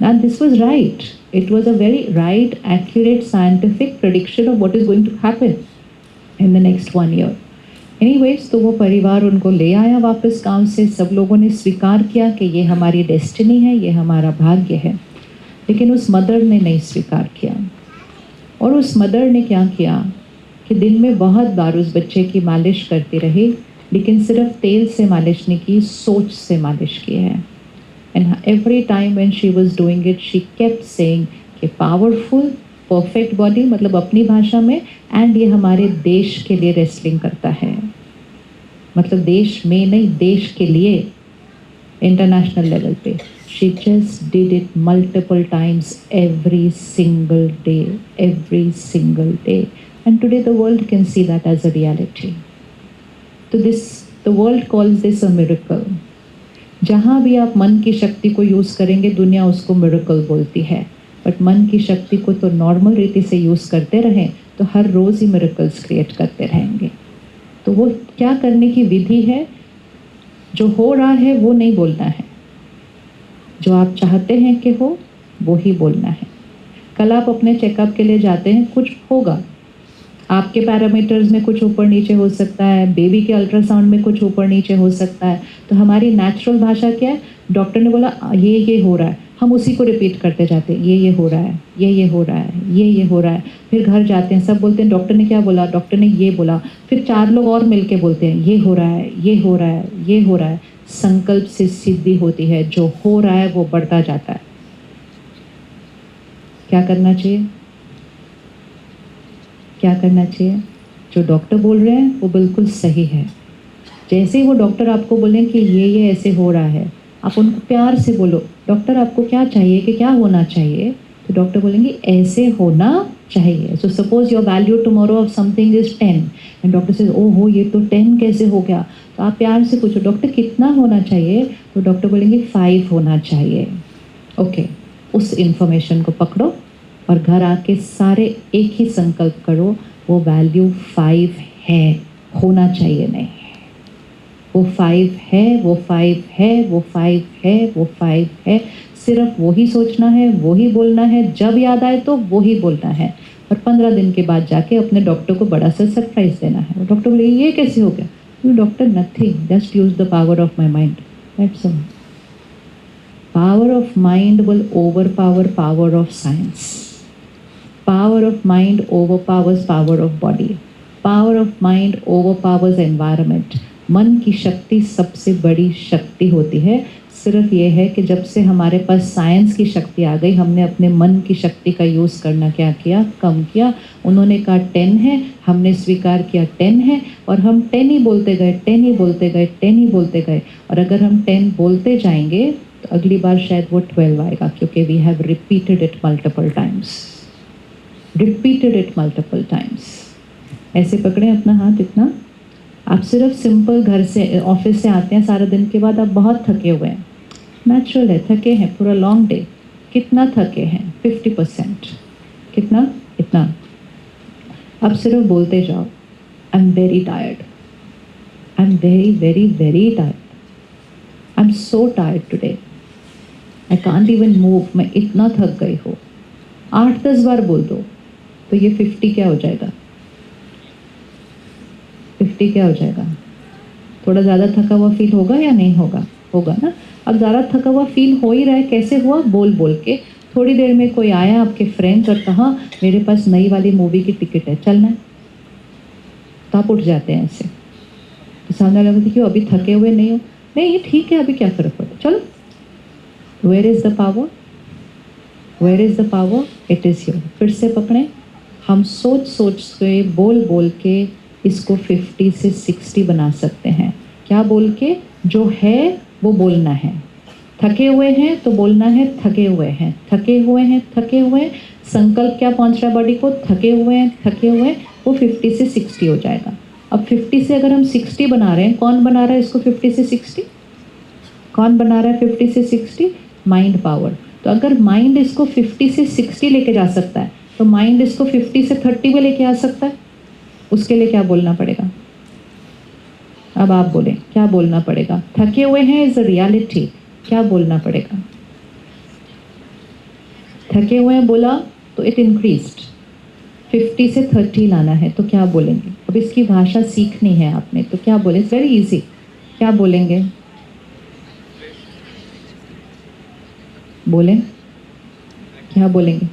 And this was right. It was a very right, accurate, scientific prediction of what is going to happen in the next 1 year. Anyways, तो वो परिवार उनको ले आया वापस गांव से। सब लोगों ने स्वीकार किया कि ये हमारी डेस्टिनी है, ये हमारा भाग्य है। लेकिन उस मदर ने नहीं स्वीकार किया। और उस मदर ने क्या किया कि दिन में बहुत बार उस बच्चे की मालिश करती रही, लेकिन सिर्फ तेल से मालिश नहीं की, सोच से मालिश की है। And every time when she was doing it, she kept saying कि powerful, perfect body, मतलब अपनी भाषा में, and ये हमारे देश के लिए रेसलिंग करता है। मतलब देश में नहीं, देश के लिए, इंटरनेशनल लेवल पे। She just did it multiple times every single day, every single day. And today the world can see that as a reality. So the world calls this a miracle. जहाँ भी आप मन की शक्ति को यूज़ करेंगे, दुनिया उसको मिरेकल बोलती है। बट मन की शक्ति को तो नॉर्मल रीति से यूज़ करते रहें तो हर रोज़ ही मिरेकल्स क्रिएट करते रहेंगे। तो वो क्या करने की विधि है, जो हो रहा है वो नहीं बोलना है, जो आप चाहते हैं कि हो वो ही बोलना है। कल आप अपने चेकअप के लिए जाते हैं, कुछ होगा, आपके पैरामीटर्स में कुछ ऊपर नीचे हो सकता है, बेबी के अल्ट्रासाउंड में कुछ ऊपर नीचे हो सकता है। तो हमारी नेचुरल भाषा क्या है, डॉक्टर ने बोला ये हो रहा है, हम उसी को रिपीट करते जाते हैं, ये हो रहा है, ये हो रहा है, ये हो रहा है। फिर घर जाते हैं, सब बोलते हैं डॉक्टर ने क्या बोला, डॉक्टर ने ये बोला। फिर 4 लोग और मिलके बोलते हैं ये हो रहा है, ये हो रहा है, ये हो रहा है। संकल्प से सिद्धि होती है, जो हो रहा है वो बढ़ता जाता है। क्या करना चाहिए, क्या करना चाहिए? जो डॉक्टर बोल रहे हैं वो बिल्कुल सही है। जैसे ही वो डॉक्टर आपको बोलें कि ये ऐसे हो रहा है, आप उनको प्यार से बोलो, डॉक्टर आपको क्या चाहिए, कि क्या होना चाहिए? तो डॉक्टर बोलेंगे ऐसे होना चाहिए। So suppose your value tomorrow of something is 10 and doctor से ओहो ये तो 10 कैसे हो गया? तो आप प्यार से पूछो डॉक्टर कितना होना चाहिए? तो डॉक्टर बोलेंगे 5 होना चाहिए। ओके, उस इंफॉर्मेशन को पकड़ो और घर आके सारे एक ही संकल्प करो, वो वैल्यू 5 है, होना चाहिए नहीं। वो 5 है, वो 5 है, वो 5 है, वो 5 है। सिर्फ वही सोचना है, वही बोलना है, जब याद आए तो वही बोलना है। और 15 दिन के बाद जाके अपने डॉक्टर को बड़ा सा सरप्राइज देना है। डॉक्टर बोले ये कैसे हो गया? Doctor nothing, just use the power of my mind, that's all. Power of mind will overpower power of science. Power of mind overpowers power of body. Power of mind overpowers environment. मन की शक्ति सबसे बड़ी शक्ति होती है। सिर्फ ये है कि जब से हमारे पास साइंस की शक्ति आ गई, हमने अपने मन की शक्ति का यूज़ करना क्या किया, कम किया। उन्होंने कहा 10 है, हमने स्वीकार किया 10 है, और हम 10 ही बोलते गए, 10 ही बोलते गए, 10 ही बोलते गए। और अगर हम 10 बोलते जाएंगे तो अगली बार शायद वो 12 आएगा, क्योंकि we have repeated it multiple times, repeated it multiple times. ऐसे पकड़ें अपना हाथ इतना। आप सिर्फ सिंपल घर से, ऑफिस से आते हैं, सारा दिन के बाद आप बहुत थके हुए हैं, नेचुरल है, थके हैं, पूरा लॉन्ग डे। कितना थके हैं? 50%। कितना? इतना। अब सिर्फ बोलते जाओ, आई am very tired, I am very very very tired, I am so tired today, I can't even move, मैं इतना थक गई हूँ। 8-10 बार बोल दो तो ये 50 क्या हो जाएगा? 50 क्या हो जाएगा? थोड़ा ज़्यादा थका हुआ फील होगा या नहीं होगा? होगा ना। अब ज़्यादा थका हुआ फील हो ही रहा है, कैसे हुआ? बोल बोल के। थोड़ी देर में कोई आया आपके फ्रेंड्स और कहा मेरे पास नई वाली मूवी की टिकट है, चलना है, तो आप उठ जाते हैं ऐसे। तो सामने वाला बोलते क्यों अभी थके हुए नहीं हो? नहीं ठीक है, अभी क्या फ़र्क पड़ता, चलो। Where is the power? Where is the power? It is here. फिर से पकड़ें। हम सोच सोच के, बोल बोल के इसको 50 से 60 बना सकते हैं। क्या बोल के? जो है वो बोलना है। थके हुए हैं तो बोलना है थके हुए हैं, थके हुए हैं, थके हुए हैं। संकल्प क्या पहुंच रहा है बॉडी को? थके हुए हैं, थके हुए हैं। वो 50 से 60 हो जाएगा। अब 50 से अगर हम 60 बना रहे हैं, कौन बना रहा है इसको 50 से 60? कौन बना रहा है 50 से 60? Mind power. तो अगर माइंड इसको 50 से 60 लेके जा सकता है, तो माइंड इसको 50 से 30 में लेके आ सकता है। उसके लिए क्या बोलना पड़ेगा? अब आप बोलें, क्या बोलना पड़ेगा? थके हुए हैं इज अ रियलिटी, क्या बोलना पड़ेगा? थके हुए हैं बोला तो इट इंक्रीज्ड, 50 से 30 लाना है तो क्या बोलेंगे? अब इसकी भाषा सीखनी है आपने, तो क्या बोले? It's very easy. क्या बोलेंगे? बोलें, क्या बोलेंगे?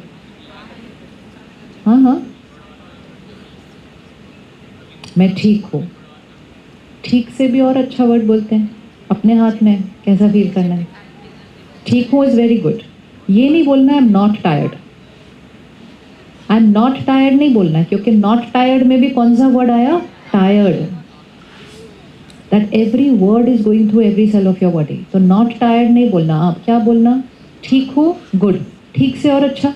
हाँ हाँ, मैं ठीक हूँ। ठीक से भी और अच्छा वर्ड बोलते हैं, अपने हाथ में कैसा फील करना है। ठीक हूँ इज वेरी गुड। ये नहीं बोलना I am not tired. I am not tired नहीं बोलना है, क्योंकि नॉट टायर्ड में भी कौन सा वर्ड आया? Tired. That every word is going through every cell of your body. तो नॉट टायर्ड नहीं बोलना, आप क्या बोलना? ठीक हो, गुड। ठीक से और अच्छा।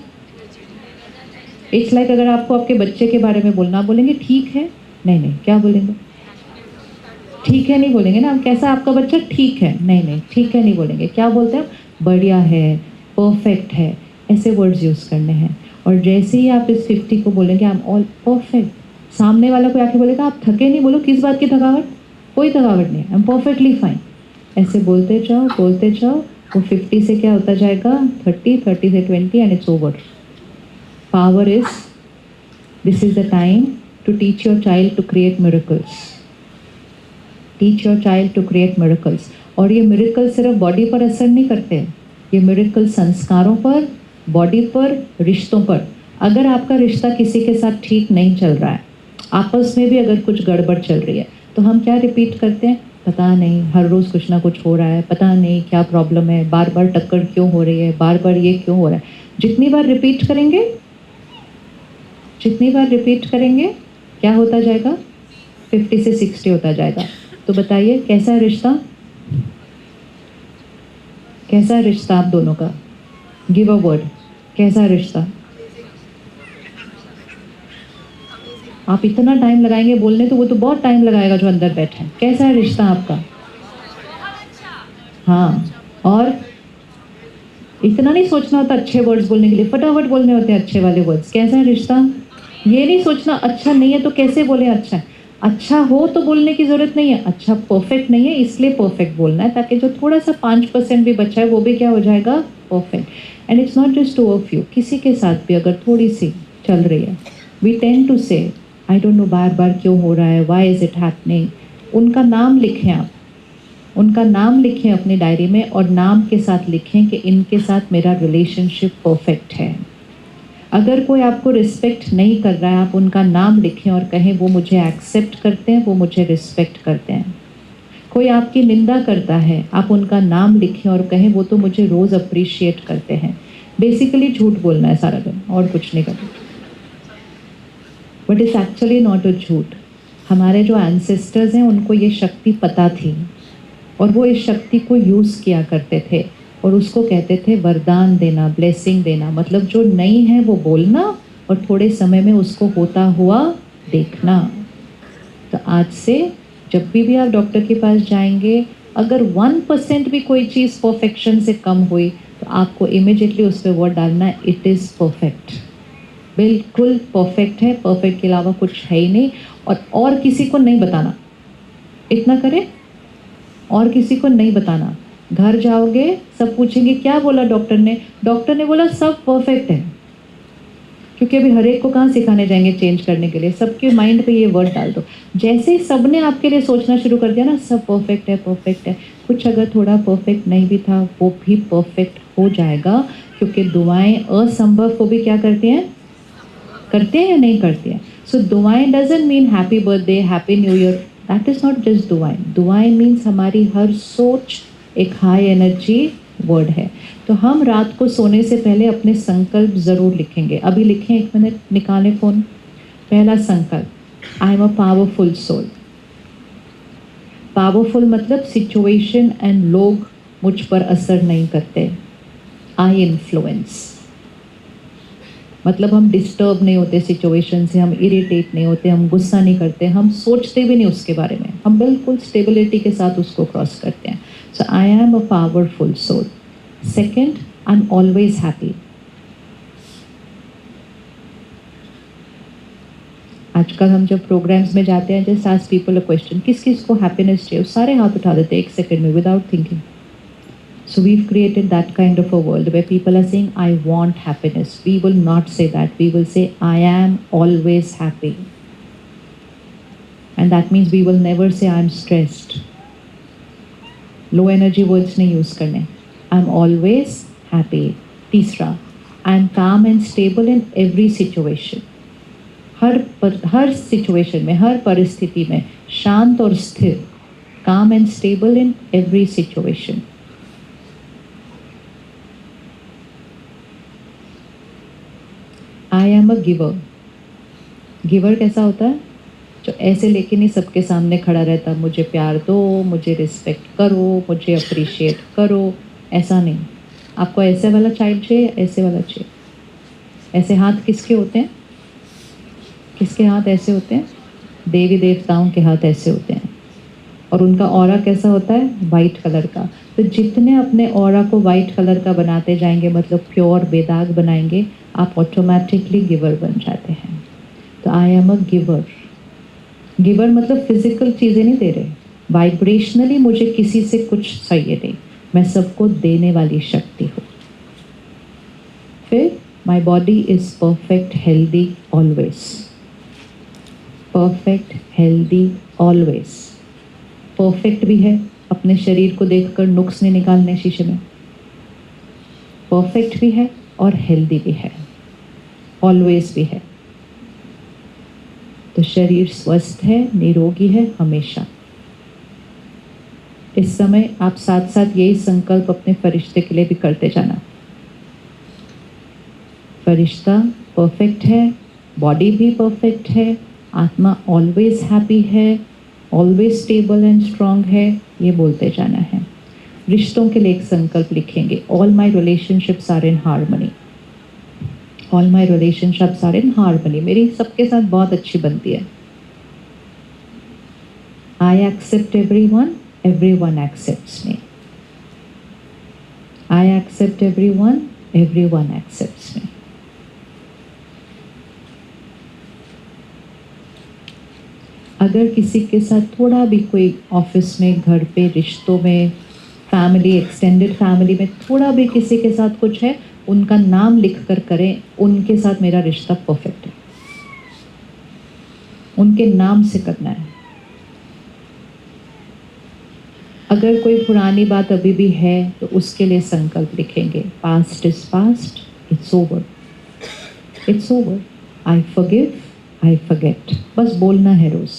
इट्स लाइक अगर आपको आपके बच्चे के बारे में बोलना, आप बोलेंगे ठीक है? नहीं नहीं, क्या बोलेंगे? ठीक है नहीं बोलेंगे ना। कैसा आपका बच्चा? ठीक है। नहीं नहीं, ठीक है नहीं बोलेंगे। क्या बोलते हैं? बढ़िया है, परफेक्ट है। ऐसे वर्ड्स यूज़ करने हैं। और जैसे ही आप इस 50 को बोलेंगे आई एम ऑल परफेक्ट, सामने वाला को आके बोलेगा आप थके नहीं। बोलो किस बात की थकावट? कोई थकावट नहीं, आई एम परफेक्टली फाइन। ऐसे बोलते जाओ, बोलते जाओ। वो 50 से क्या होता जाएगा? 30, 30 से 20 and it's over. Power is, this is the time to teach your child to create miracles. Teach your child to create miracles. और ये मिरेकल सिर्फ बॉडी पर असर नहीं करते, ये मिरेकल संस्कारों पर, बॉडी पर, रिश्तों पर। अगर आपका रिश्ता किसी के साथ ठीक नहीं चल रहा है, आपस में भी अगर कुछ गड़बड़ चल रही है, तो हम क्या रिपीट करते हैं? पता नहीं, हर रोज़ कुछ ना कुछ हो रहा है, पता नहीं क्या प्रॉब्लम है, बार बार टक्कर क्यों हो रही है, बार बार ये क्यों हो रहा है। जितनी बार रिपीट करेंगे, जितनी बार रिपीट करेंगे, क्या होता जाएगा? 50 से 60 होता जाएगा। तो बताइए कैसा रिश्ता? कैसा रिश्ता आप दोनों का? Give a word. कैसा रिश्ता? आप इतना टाइम लगाएंगे बोलने, तो वो तो बहुत टाइम लगाएगा जो अंदर बैठे हैं। कैसा है रिश्ता आपका? हाँ, और इतना नहीं सोचना होता अच्छे वर्ड्स बोलने के लिए, फटाफट बोलने होते हैं अच्छे वाले वर्ड्स। कैसा है रिश्ता? ये नहीं सोचना अच्छा नहीं है तो कैसे बोले अच्छा है। अच्छा हो तो बोलने की ज़रूरत नहीं है, अच्छा परफेक्ट नहीं है इसलिए परफेक्ट बोलना है, ताकि जो थोड़ा सा 5% भी बचा है वो भी क्या हो जाएगा? Perfect. And it's not just two of you, किसी के साथ भी अगर थोड़ी सी चल रही है, वी टेंड टू से आई डोंट नो बार बार क्यों हो रहा है, व्हाई इज इट हैपनिंग। उनका नाम लिखें आप, उनका नाम लिखें अपनी डायरी में, और नाम के साथ लिखें कि इनके साथ मेरा रिलेशनशिप परफेक्ट है। अगर कोई आपको रिस्पेक्ट नहीं कर रहा है, आप उनका नाम लिखें और कहें वो मुझे एक्सेप्ट करते हैं, वो मुझे रिस्पेक्ट करते हैं। कोई आपकी निंदा करता है, आप उनका नाम लिखें और कहें वो तो मुझे रोज़ अप्रिशिएट करते हैं। बेसिकली झूठ बोलना है सारा दिन, और कुछ नहीं करना। But it's actually not a झूठ। हमारे जो एंसेस्टर्स हैं उनको ये शक्ति पता थी, और वो इस शक्ति को यूज़ किया करते थे, और उसको कहते थे वरदान देना, ब्लेसिंग देना। मतलब जो नहीं है वो बोलना, और थोड़े समय में उसको होता हुआ देखना। तो आज से जब भी आप डॉक्टर के पास जाएंगे, अगर 1% भी कोई चीज़ परफेक्शन से कम हुई, तो आपको इमिजिएटली उस पर वर्ड डालना है इट इज़ परफेक्ट। बिल्कुल परफेक्ट है, परफेक्ट के अलावा कुछ है ही नहीं। और किसी को नहीं बताना, इतना करें, और किसी को नहीं बताना। घर जाओगे सब पूछेंगे क्या बोला डॉक्टर ने? डॉक्टर ने बोला सब परफेक्ट है, क्योंकि अभी हर एक को कहाँ सिखाने जाएंगे चेंज करने के लिए। सबके माइंड पे ये वर्ड डाल दो। जैसे ही सबने आपके लिए सोचना शुरू कर दिया ना, सब परफेक्ट है, परफेक्ट है, कुछ अगर थोड़ा परफेक्ट नहीं भी था वो भी परफेक्ट हो जाएगा, क्योंकि दुआएं असंभव को भी क्या करती हैं? करते हैं या नहीं करते हैं? सो दुआएं doesn't mean happy birthday, happy new year. That is not just दुआएं। दुआएं मीन्स हमारी हर सोच एक हाई एनर्जी वर्ड है। तो हम रात को सोने से पहले अपने संकल्प ज़रूर लिखेंगे। अभी लिखें, 1 मिनट निकालें फ़ोन। पहला संकल्प, I am a powerful soul. Powerful मतलब सिचुएशन एंड लोग मुझ पर असर नहीं करते. आई इन्फ्लुएंस मतलब हम डिस्टर्ब नहीं होते सिचुएशन से, हम इरिटेट नहीं होते, हम गुस्सा नहीं करते, हम सोचते भी नहीं उसके बारे में, हम बिल्कुल स्टेबिलिटी के साथ उसको क्रॉस करते हैं. So I am a powerful soul. Second, I am always happy. आजकल हम जब प्रोग्राम्स में जाते हैं, just ask people a question, किस किस को हैप्पीनेस चाहिए, सारे हाथ उठा देते हैं एक सेकंड में without thinking. So we've created that kind of a world where people are saying, I want happiness. We will not say that. We will say, I am always happy. And that means we will never say, I'm stressed. Low energy words नहीं use करने. I'm always happy. तीसरा, I'm calm and stable in every situation. Her situation में, हर परिस्थिति में शांत और स्थिर. Calm and stable in every situation. I am a giver. Giver कैसा होता है? जो ऐसे लेके नहीं सबके सामने खड़ा रहता, मुझे प्यार दो, मुझे रिस्पेक्ट करो, मुझे अप्रिशिएट करो, ऐसा नहीं. आपको ऐसे वाला चाइल्ड चाहिए, ऐसे वाला चाहिए. ऐसे हाथ किसके होते हैं? किसके हाथ ऐसे होते हैं? देवी देवताओं के हाथ ऐसे होते हैं. और उनका ऑरा कैसा होता है? वाइट कलर का. तो जितने अपने ऑरा को वाइट कलर का बनाते जाएंगे, मतलब प्योर बेदाग बनाएंगे, आप ऑटोमेटिकली गिवर बन जाते हैं. तो आई एम अ गिवर. गिवर मतलब फिजिकल चीज़ें नहीं दे रहे, वाइब्रेशनली मुझे किसी से कुछ चाहिए नहीं, मैं सबको देने वाली शक्ति हूँ. फिर my body is perfect healthy always. Perfect healthy always. Perfect भी है, अपने शरीर को देखकर नुक्स नहीं निकालने शीशे में. परफेक्ट भी है और हेल्दी भी है, ऑलवेज भी है. तो शरीर स्वस्थ है, निरोगी है हमेशा. इस समय आप साथ साथ यही संकल्प अपने फरिश्ते के लिए भी करते जाना. फरिश्ता परफेक्ट है, बॉडी भी परफेक्ट है, आत्मा ऑलवेज हैप्पी है, ऑलवेज स्टेबल एंड स्ट्रांग है, ये बोलते जाना है. रिश्तों के लिए एक संकल्प लिखेंगे. All my relationships are in harmony. All my relationships are in harmony. मेरी सबके साथ बहुत अच्छी बनती है. I accept everyone accepts me. I accept everyone accepts me. अगर किसी के साथ थोड़ा भी कोई ऑफिस में, घर पे, रिश्तों में, फैमिली, एक्सटेंडेड फैमिली में थोड़ा भी किसी के साथ कुछ है, उनका नाम लिख कर करें, उनके साथ मेरा रिश्ता परफेक्ट है. उनके नाम से करना है. अगर कोई पुरानी बात अभी भी है तो उसके लिए संकल्प लिखेंगे. Past is past, it's over, it's over. I forgive, I forget. बस बोलना है रोज.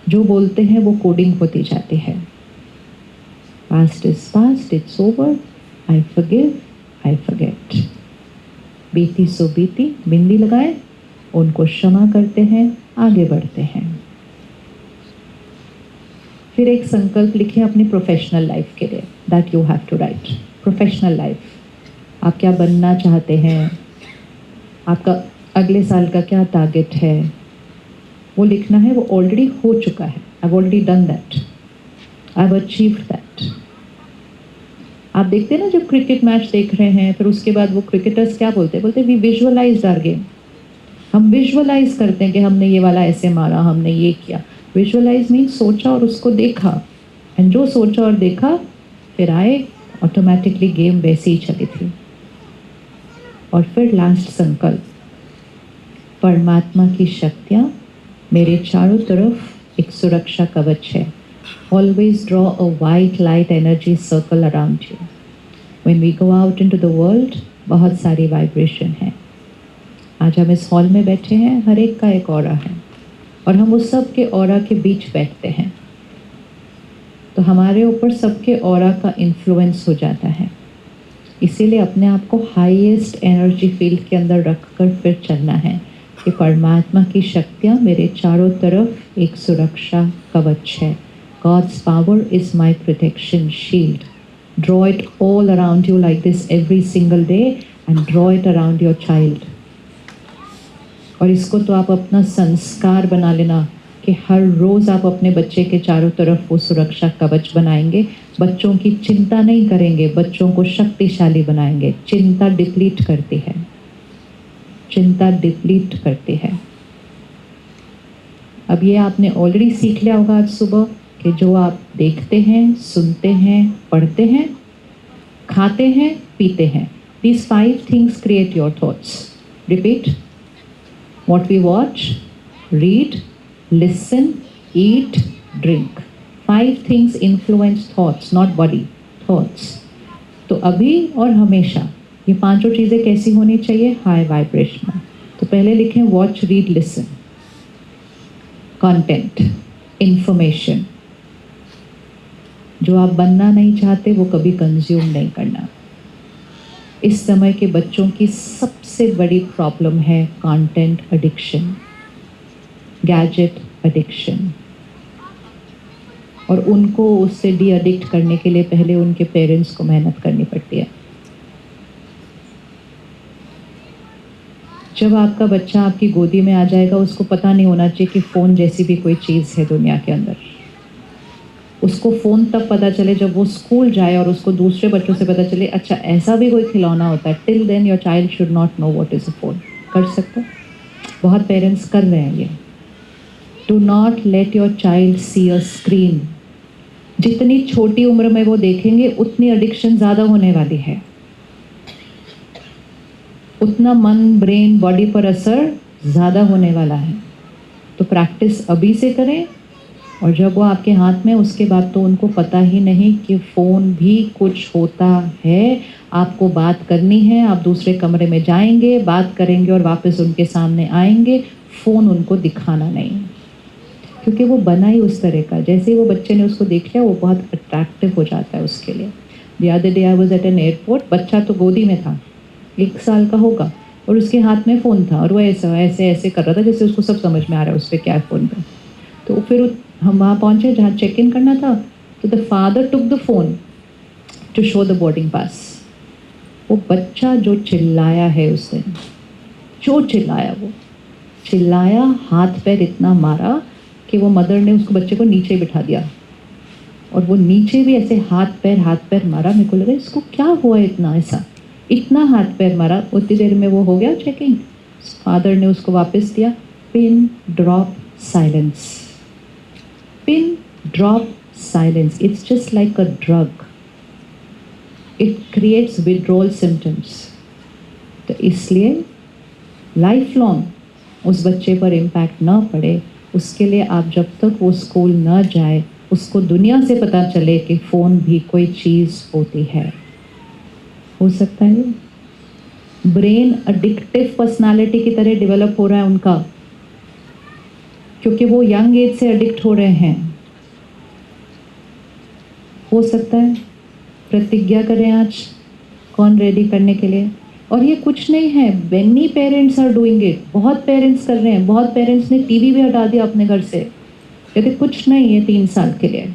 जो बोलते हैं वो कोडिंग होती जाती है. Past is past, it's over, I forgive, I forget. बीती सो बीती, बिंदी लगाए, उनको क्षमा करते हैं, आगे बढ़ते हैं. फिर एक संकल्प लिखें अपनी प्रोफेशनल लाइफ के लिए. That you have to write. Professional life, आप क्या बनना चाहते हैं, आपका अगले साल का क्या टारगेट है, वो लिखना है. वो ऑलरेडी हो चुका है. I have already done that, I have achieved that. आप देखते हैं ना, जब क्रिकेट मैच देख रहे हैं, फिर उसके बाद वो क्रिकेटर्स क्या बोलते हैं? बोलते हैं वी विजुअलाइज्ड आवर गेम. हम विजुअलाइज करते हैं कि हमने ये वाला ऐसे मारा, हमने ये किया. विजुअलाइज मीन्स सोचा और उसको देखा, एंड जो सोचा और देखा फिर आए, ऑटोमेटिकली गेम वैसे ही चली थी. और फिर लास्ट संकल्प, परमात्मा की शक्तियाँ मेरे चारों तरफ एक सुरक्षा कवच है. Always draw a white light energy circle around you. When we go out into the world, बहुत सारी वाइब्रेशन है. आज हम इस हॉल में बैठे हैं, हर एक का एक ऑरा है, और हम उस सब के ऑरा के बीच बैठते हैं. तो हमारे ऊपर सबके ऑरा का इन्फ्लुएंस हो जाता है. इसीलिए अपने आप को हाईएस्ट एनर्जी फील्ड के अंदर रख कर फिर चलना है. कि परमात्मा की शक्तियाँ मेरे चारों तरफ एक सुरक्षा कवच है. God's power is my protection shield. Draw it all around you like this every single day and draw it around your child. और इसको तो आप अपना संस्कार बना लेना कि हर रोज़ आप अपने बच्चे के चारों तरफ वो सुरक्षा कवच बनाएंगे. बच्चों की चिंता नहीं करेंगे, बच्चों को शक्तिशाली बनाएंगे. चिंता डिप्लीट करती है, चिंता डिप्लीट करती है. अब ये आपने ऑलरेडी सीख लिया होगा आज सुबह कि जो आप देखते हैं, सुनते हैं, पढ़ते हैं, खाते हैं, पीते हैं, these 5 things create your thoughts. Repeat. What we watch, read, listen, eat, drink. 5 things influence thoughts, not body. Thoughts. तो अभी और हमेशा ये पांचों चीज़ें कैसी होनी चाहिए? High vibrational. तो पहले लिखें watch, read, listen. Content, information. जो आप बनना नहीं चाहते वो कभी कंज्यूम नहीं करना. इस समय के बच्चों की सबसे बड़ी प्रॉब्लम है कंटेंट एडिक्शन, गैजेट एडिक्शन. और उनको उससे डी एडिक्ट करने के लिए पहले उनके पेरेंट्स को मेहनत करनी पड़ती है. जब आपका बच्चा आपकी गोदी में आ जाएगा उसको पता नहीं होना चाहिए कि फ़ोन जैसी भी कोई चीज़ है दुनिया के अंदर. उसको फ़ोन तब पता चले जब वो स्कूल जाए और उसको दूसरे बच्चों से पता चले अच्छा ऐसा भी कोई खिलौना होता है. Till then your child should not know what is a phone. कर सकते हो? बहुत पेरेंट्स कर रहे हैं ये. Do not let your child see a screen. जितनी छोटी उम्र में वो देखेंगे उतनी एडिक्शन ज़्यादा होने वाली है, उतना मन, ब्रेन, बॉडी पर असर ज़्यादा होने वाला है. तो प्रैक्टिस अभी से करें और जब वो आपके हाथ में उसके बाद तो उनको पता ही नहीं कि फ़ोन भी कुछ होता है. आपको बात करनी है, आप दूसरे कमरे में जाएंगे, बात करेंगे और वापस उनके सामने आएंगे. फ़ोन उनको दिखाना नहीं, क्योंकि वो बना ही उस तरह का. जैसे ही वो बच्चे ने उसको देख लिया वो बहुत अट्रैक्टिव हो जाता है उसके लिए. The other day I was at an airport. बच्चा तो गोदी में था, 1 साल का होगा, और उसके हाथ में फ़ोन था और वो ऐसा ऐसे ऐसे कर रहा था जैसे उसको सब समझ में आ रहा है उस पर क्या है फ़ोन पे. तो फिर हम वहाँ पहुँचे जहाँ चेक इन करना था. तो the father took the phone to show the boarding pass. वो बच्चा जो चिल्लाया है उस दिन, जो चिल्लाया, वो चिल्लाया, हाथ पैर इतना मारा कि वो मदर ने उसको बच्चे को नीचे बिठा दिया और वो नीचे भी ऐसे हाथ पैर मारा. मेरे को लगा इसको क्या हुआ इतना, ऐसा इतना हाथ पैर मारा. उतनी देर में वो हो गया चेकिंग. फादर ने उसको वापस दिया. Pin drop silence. Pin drop silence. It's just like a drug. It creates withdrawal symptoms. तो इसलिए लाइफ लॉन्ग उस बच्चे पर इम्पैक्ट ना पड़े उसके लिए आप जब तक वो स्कूल न जाए उसको दुनिया से पता चले कि फ़ोन भी कोई चीज़ होती है. हो सकता है ब्रेन एडिक्टिव पर्सनालिटी की तरह डेवलप हो रहा है उनका, क्योंकि वो यंग एज से एडिक्ट हो रहे हैं. हो सकता है. प्रतिज्ञा करें आज. कौन रेडी करने के लिए? और ये कुछ नहीं है, many parents are doing it. बहुत पेरेंट्स कर रहे हैं. बहुत पेरेंट्स ने टीवी भी हटा दिया अपने घर से. कहते कुछ नहीं है 3 साल के लिए,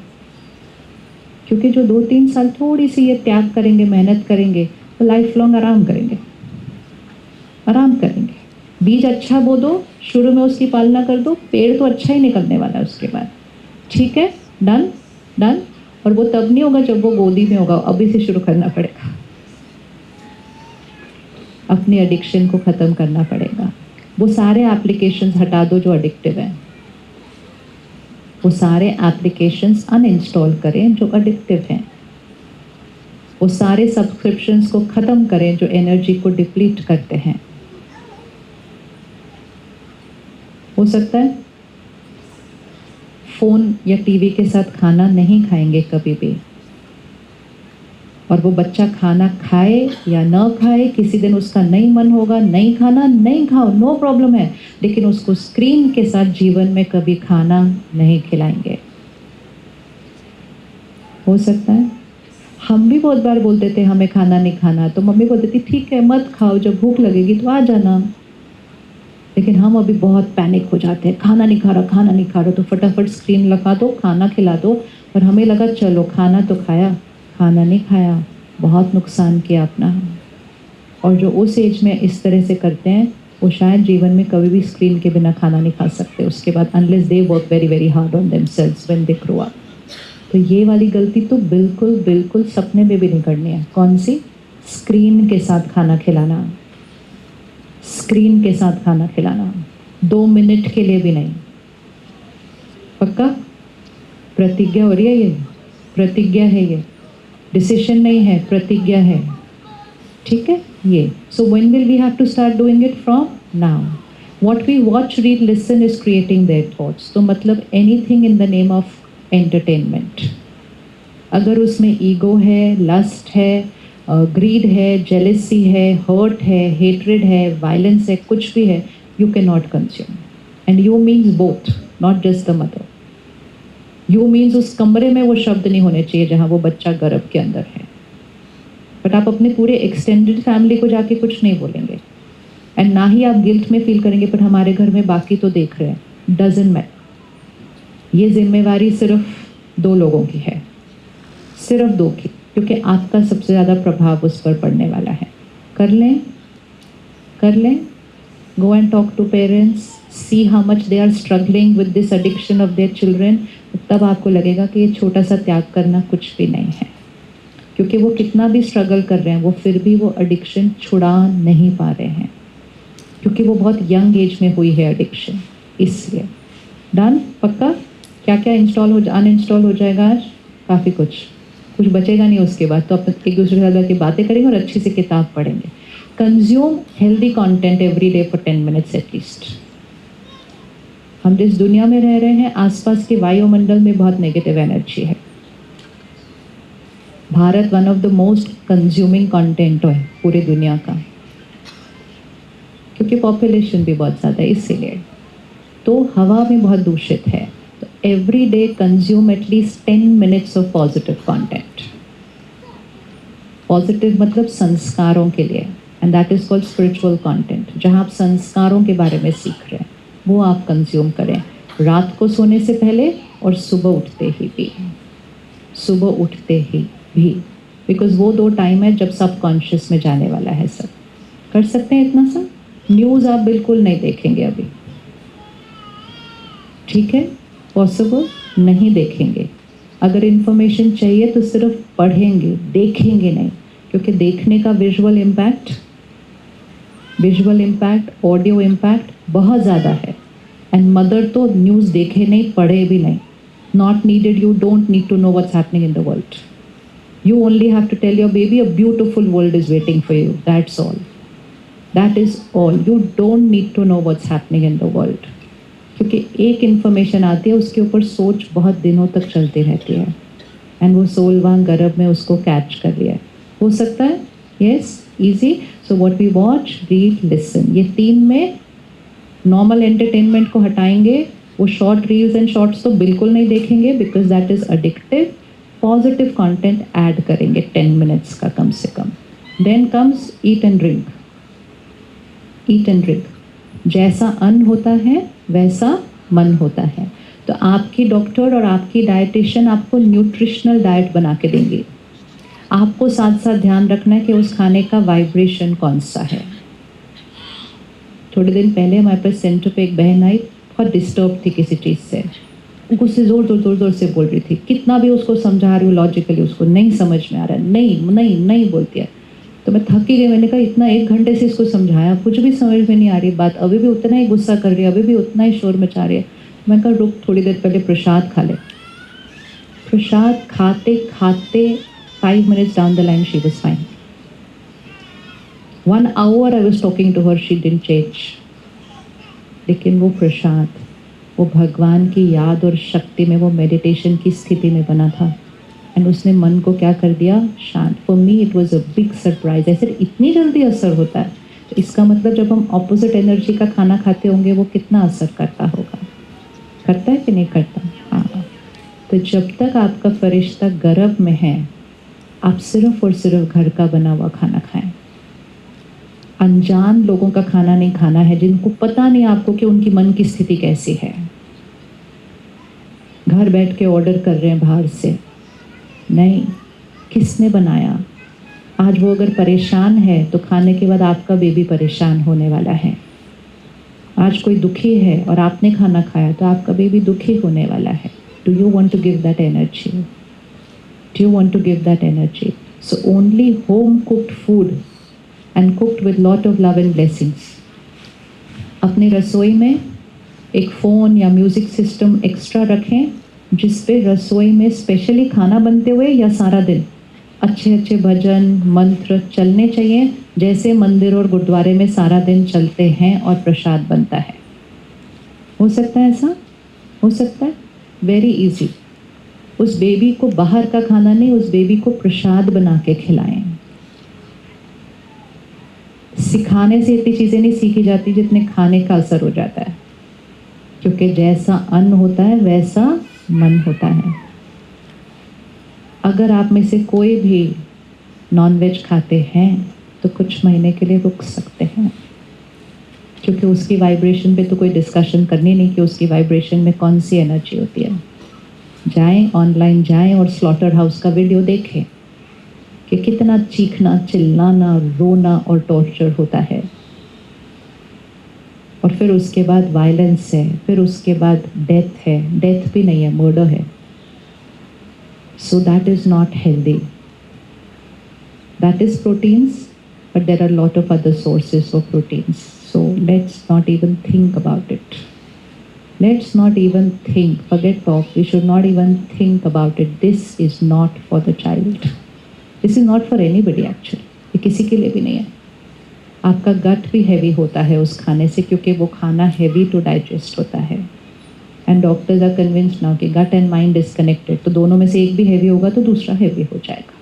क्योंकि जो 2-3 साल थोड़ी सी ये त्याग करेंगे, मेहनत करेंगे, तो लाइफ लॉन्ग आराम करेंगे, आराम करेंगे. बीज अच्छा बो दो, शुरू में उसकी पालना कर दो, पेड़ तो अच्छा ही निकलने वाला है उसके बाद. ठीक है, डन डन. और वो तब नहीं होगा जब वो गोदी में होगा, अभी से शुरू करना पड़ेगा. अपनी एडिक्शन को ख़त्म करना पड़ेगा. वो सारे एप्लीकेशंस हटा दो जो एडिक्टिव हैं. वो सारे एप्लीकेशंस अनइंस्टॉल करें जो एडिक्टिव हैं. वो सारे सब्सक्रिप्शंस को ख़त्म करें जो एनर्जी को डिप्लीट करते हैं. हो सकता है फ़ोन या टीवी के साथ खाना नहीं खाएंगे कभी भी. और वो बच्चा खाना खाए या न खाए, किसी दिन उसका नहीं मन होगा नहीं खाना, नहीं खाओ, नो प्रॉब्लम है, लेकिन उसको स्क्रीन के साथ जीवन में कभी खाना नहीं खिलाएंगे. हो सकता है हम भी बहुत बार बोलते थे हमें खाना नहीं खाना, तो मम्मी बोलती थी ठीक है मत खाओ, जब भूख लगेगी तो आ जाना. लेकिन हम अभी बहुत पैनिक हो जाते हैं, खाना नहीं खा रहा, खाना नहीं खा रहा, तो फटाफट स्क्रीन लगा दो, खाना खिला दो। और हमें लगा चलो खाना तो खाया, खाना नहीं खाया, बहुत नुकसान किया अपना। और जो उस एज में इस तरह से करते हैं वो शायद जीवन में कभी भी स्क्रीन के बिना खाना नहीं खा सकते उसके बाद, unless they work very very hard on themselves when they grow up. तो ये वाली गलती तो बिल्कुल बिल्कुल सपने में भी नहीं करनी है। कौन सी? स्क्रीन के साथ खाना खिलाना, स्क्रीन के साथ खाना खिलाना, 2 मिनट के लिए भी नहीं। पक्का? प्रतिज्ञा हो रही है ये, प्रतिज्ञा है ये, डिसीजन नहीं है, प्रतिज्ञा है। ठीक है ये। So when will we have to start doing it? From now. What we watch, read, listen is creating their thoughts. तो मतलब anything in the name of entertainment, अगर उसमें ईगो है, लस्ट है, ग्रीड है, जेलेसी है, हर्ट है, हेट्रेड है, वायलेंस है, कुछ भी है, you can not consume. And you means both, not just the mother. You means उस कमरे में वो शब्द नहीं होने चाहिए जहाँ वो बच्चा गर्भ के अंदर है। बट आप अपने पूरे एक्सटेंडेड फैमिली को जाके कुछ नहीं बोलेंगे, एंड ना ही आप गिल्ट में फील करेंगे पर हमारे घर में बाकी तो देख रहे हैं। Doesn't matter. ये जिम्मेवारी सिर्फ 2 लोगों की है, सिर्फ 2 की, क्योंकि आपका सबसे ज़्यादा प्रभाव उस पर पड़ने वाला है। कर लें, कर लें। Go and talk to parents, see how much they are struggling with this addiction of their children. तब आपको लगेगा कि ये छोटा सा त्याग करना कुछ भी नहीं है, क्योंकि वो कितना भी स्ट्रगल कर रहे हैं वो फिर भी वो एडिक्शन छुड़ा नहीं पा रहे हैं, क्योंकि वो बहुत यंग एज में हुई है एडिक्शन। इसलिए डन? पक्का? क्या क्या इंस्टॉल हो अनइंस्टॉल हो जाएगा आज? काफ़ी कुछ बचेगा नहीं उसके बाद। तो अपन एक दूसरे के साथ की बातें करेंगे और अच्छी सी किताब पढ़ेंगे। Consume healthy content every day for 10 minutes at least. हम जिस दुनिया में रह रहे हैं, आसपास के वायुमंडल में बहुत नेगेटिव एनर्जी है। Bharat one of the most consuming content है पूरी दुनिया का, क्योंकि पॉपुलेशन भी बहुत ज़्यादा है इसीलिए। तो हवा में बहुत दूषित है। तो every day consume at least 10 minutes of positive content. Positive मतलब संस्कारों के लिए, and that is called spiritual content. जहाँ आप संस्कारों के बारे में सीख रहे हैं वो आप कंज्यूम करें, रात को सोने से पहले और सुबह उठते ही भी, सुबह उठते ही भी, बिकॉज वो 2 टाइम है जब सबकॉन्शियस में जाने वाला है सब। कर सकते हैं इतना सा? न्यूज़ आप बिल्कुल नहीं देखेंगे अभी, ठीक है? पॉसिबल नहीं देखेंगे। अगर इन्फॉर्मेशन चाहिए तो सिर्फ पढ़ेंगे, देखेंगे नहीं, क्योंकि देखने का विजुअल इम्पैक्ट, ऑडियो इम्पैक्ट बहुत ज़्यादा है। एंड मदर तो न्यूज़ देखे नहीं, पढ़े भी नहीं। Not needed, you don't need to know what's happening in the world. You only have to tell your baby a beautiful world is waiting for you. That's all. That is all. You don't need to know what's happening in the world. क्योंकि एक इन्फॉर्मेशन आती है उसके ऊपर सोच बहुत दिनों तक चलती रहती है, एंड वो सोल वहाँ गर्भ में उसको कैच कर लिया है। हो सकता है? Yes, easy. So what we watch, read, listen, ये 3 में नॉर्मल एंटरटेनमेंट को हटाएंगे। वो शॉर्ट रील्स एंड शॉर्ट्स तो बिल्कुल नहीं देखेंगे, because that is addictive. Positive content add करेंगे 10 मिनट्स का कम से कम। Then comes eat and drink. Eat and drink, जैसा अन्न होता है वैसा मन होता है। तो आपकी डॉक्टर और आपकी डाइटिशियन आपको न्यूट्रिशनल डाइट बना के देंगी। आपको साथ साथ ध्यान रखना है कि उस खाने का वाइब्रेशन कौन सा है। थोड़े दिन पहले हमारे पास सेंटर पे एक बहन आई, बहुत डिस्टर्ब थी किसी चीज़ से, गुस्से जोर से बोल रही थी। कितना भी उसको समझा रही हूँ लॉजिकली, उसको नहीं समझ में आ रहा है, नहीं बोलती है। तो मैं थक ही गई। मैंने कहा इतना 1 घंटे से इसको समझाया, कुछ भी समझ में नहीं आ रही बात, अभी भी उतना ही गुस्सा कर रही है, अभी भी उतना ही शोर मचा रही है। मैं कहा रुक, थोड़ी देर पहले प्रसाद खा ले। प्रसाद खाते खाते 5 minutes down the line she was fine. 1 hour I was talking to her, she didn't change. लेकिन वो प्रसाद, वो भगवान की याद और शक्ति में, वो मेडिटेशन की स्थिति में बना था, एंड उसने मन को क्या कर दिया? शांत। For me it was a big surprise. ऐसे इतनी जल्दी असर होता है, तो इसका मतलब जब हम ऑपोजिट एनर्जी का खाना खाते होंगे वो कितना असर करता होगा। करता है कि नहीं करता? हाँ। तो जब तक आपका फरिश्ता गर्भ में है, आप सिर्फ और सिर्फ घर का बना हुआ खाना खाएं। अनजान लोगों का खाना नहीं खाना है, जिनको पता नहीं आपको कि उनकी मन की स्थिति कैसी है। घर बैठ के ऑर्डर कर रहे हैं बाहर से, नहीं, किसने बनाया? आज वो अगर परेशान है तो खाने के बाद आपका बेबी परेशान होने वाला है। आज कोई दुखी है और आपने खाना खाया तो आपका बेबी दुखी होने वाला है। Do you want to give that energy? Do you want to give that energy? So only home cooked food and cooked with lot of love and blessings. अपनी रसोई में एक फ़ोन या म्यूज़िक सिस्टम एक्स्ट्रा रखें, जिस पे रसोई में स्पेशली खाना बनते हुए या सारा दिन अच्छे अच्छे भजन मंत्र चलने चाहिए, जैसे मंदिर और गुरुद्वारे में सारा दिन चलते हैं और प्रसाद बनता है। हो सकता है ऐसा? हो सकता है? Very easy. उस बेबी को बाहर का खाना नहीं, उस बेबी को प्रसाद बना के खिलाएं। सिखाने से इतनी चीज़ें नहीं सीखी जाती जितने खाने का असर हो जाता है, क्योंकि जैसा अन्न होता है वैसा मन होता है। अगर आप में से कोई भी नॉनवेज खाते हैं तो कुछ महीने के लिए रुक सकते हैं, क्योंकि उसकी वाइब्रेशन पे तो कोई डिस्कशन करनी नहीं कि उसकी वाइब्रेशन में कौन सी एनर्जी होती है। जाएं, ऑनलाइन जाएं और स्लॉटर हाउस का वीडियो देखें कि कितना चीखना, चिल्लाना, रोना और टॉर्चर होता है। और फिर उसके बाद वायलेंस है, फिर उसके बाद डेथ है। डेथ भी नहीं है, मर्डर है। So that is not healthy. That is proteins, but there are a lot of other sources of proteins. So let's not even think about it. Let's not even think. Forget talk. We should not even think about it. This is not for the child. This is not for anybody actually. ये किसी के लिए भी नहीं है। आपका गट भी हैवी होता है उस खाने से, क्योंकि वो खाना हैवी टू डाइजेस्ट होता है। And doctors are convinced now कि gut and mind is connected, तो दोनों में से एक भी हैवी होगा तो दूसरा हैवी हो जाएगा।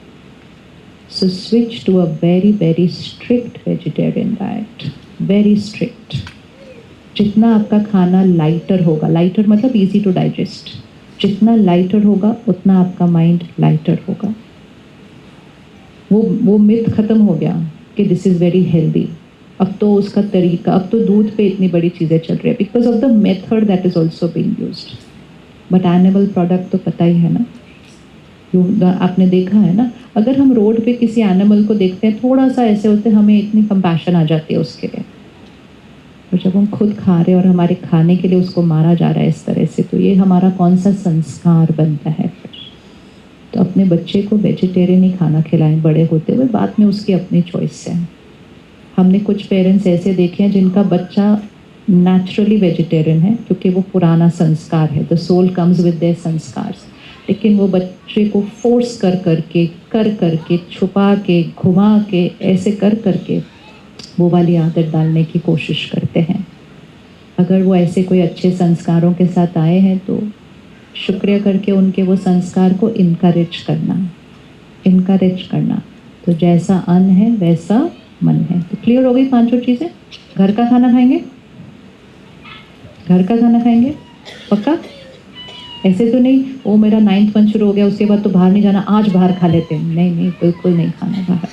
So switch to a very very strict vegetarian diet, very strict. जितना आपका खाना लाइटर होगा, लाइटर मतलब इजी टू डाइजेस्ट, जितना लाइटर होगा उतना आपका माइंड लाइटर होगा। वो मिथ खत्म हो गया कि दिस इज़ वेरी हेल्दी। अब तो उसका तरीका, अब तो दूध पे इतनी बड़ी चीज़ें चल रही है because of the method that is also being used. But animal product तो पता ही है ना, आपने देखा है ना। अगर हम रोड पे किसी एनिमल को देखते हैं, थोड़ा सा ऐसे होते, हमें इतनी कंपैशन आ जाती है उसके लिए। और जब हम खुद खा रहे हैं और हमारे खाने के लिए उसको मारा जा रहा है इस तरह से, तो ये हमारा कौन सा संस्कार बनता है फिर? तो अपने बच्चे को वेजिटेरियन ही खाना खिलाएं बड़े होते हुए, बाद में उसकी अपनी चॉइस है। हमने कुछ पेरेंट्स ऐसे देखे हैं जिनका बच्चा नेचुरली वेजिटेरियन है, क्योंकि वो पुराना संस्कार है, the soul comes with their संस्कार। लेकिन वो बच्चे को फोर्स कर करके छुपा के, घुमा के, ऐसे कर करके वो वाली आदत डालने की कोशिश करते हैं। अगर वो ऐसे कोई अच्छे संस्कारों के साथ आए हैं तो शुक्रिया करके उनके वो संस्कार को इनकरेज करना। तो जैसा अन्न है वैसा मन है। तो क्लियर हो गई पांचों चीज़ें। घर का खाना खाएंगे, घर का खाना खाएंगे पक्का। ऐसे तो नहीं वो मेरा 9th मंथ शुरू हो गया उसके बाद तो बाहर नहीं जाना, आज बाहर खा लेते हैं। नहीं नहीं, बिल्कुल नहीं खाना बाहर।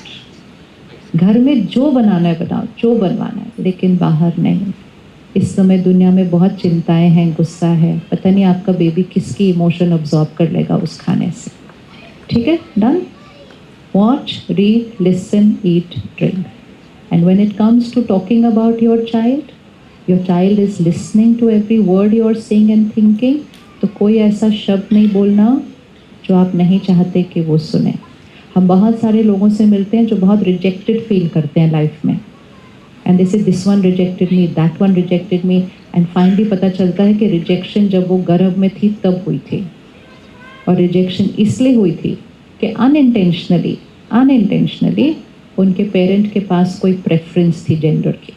घर में जो बनाना है बनाओ, जो बनवाना है, लेकिन बाहर नहीं। इस समय दुनिया में बहुत चिंताएं हैं, गुस्सा है, पता नहीं आपका बेबी किसकी इमोशन अब्जॉर्ब कर लेगा उस खाने से। ठीक है, done. Watch, read, listen, eat, drink. And when it comes to talking about your child is listening to every word you are saying and thinking. तो कोई ऐसा शब्द नहीं बोलना जो आप नहीं चाहते कि वो सुने। हम बहुत सारे लोगों से मिलते हैं जो बहुत रिजेक्टेड फील करते हैं लाइफ में, एंड दे से this one rejected me, that one rejected me, and finally पता चलता है कि रिजेक्शन जब वो गर्भ में थी तब हुई थी, और रिजेक्शन इसलिए हुई थी कि अनइंटेंशनली उनके पेरेंट के पास कोई प्रेफरेंस थी जेंडर की।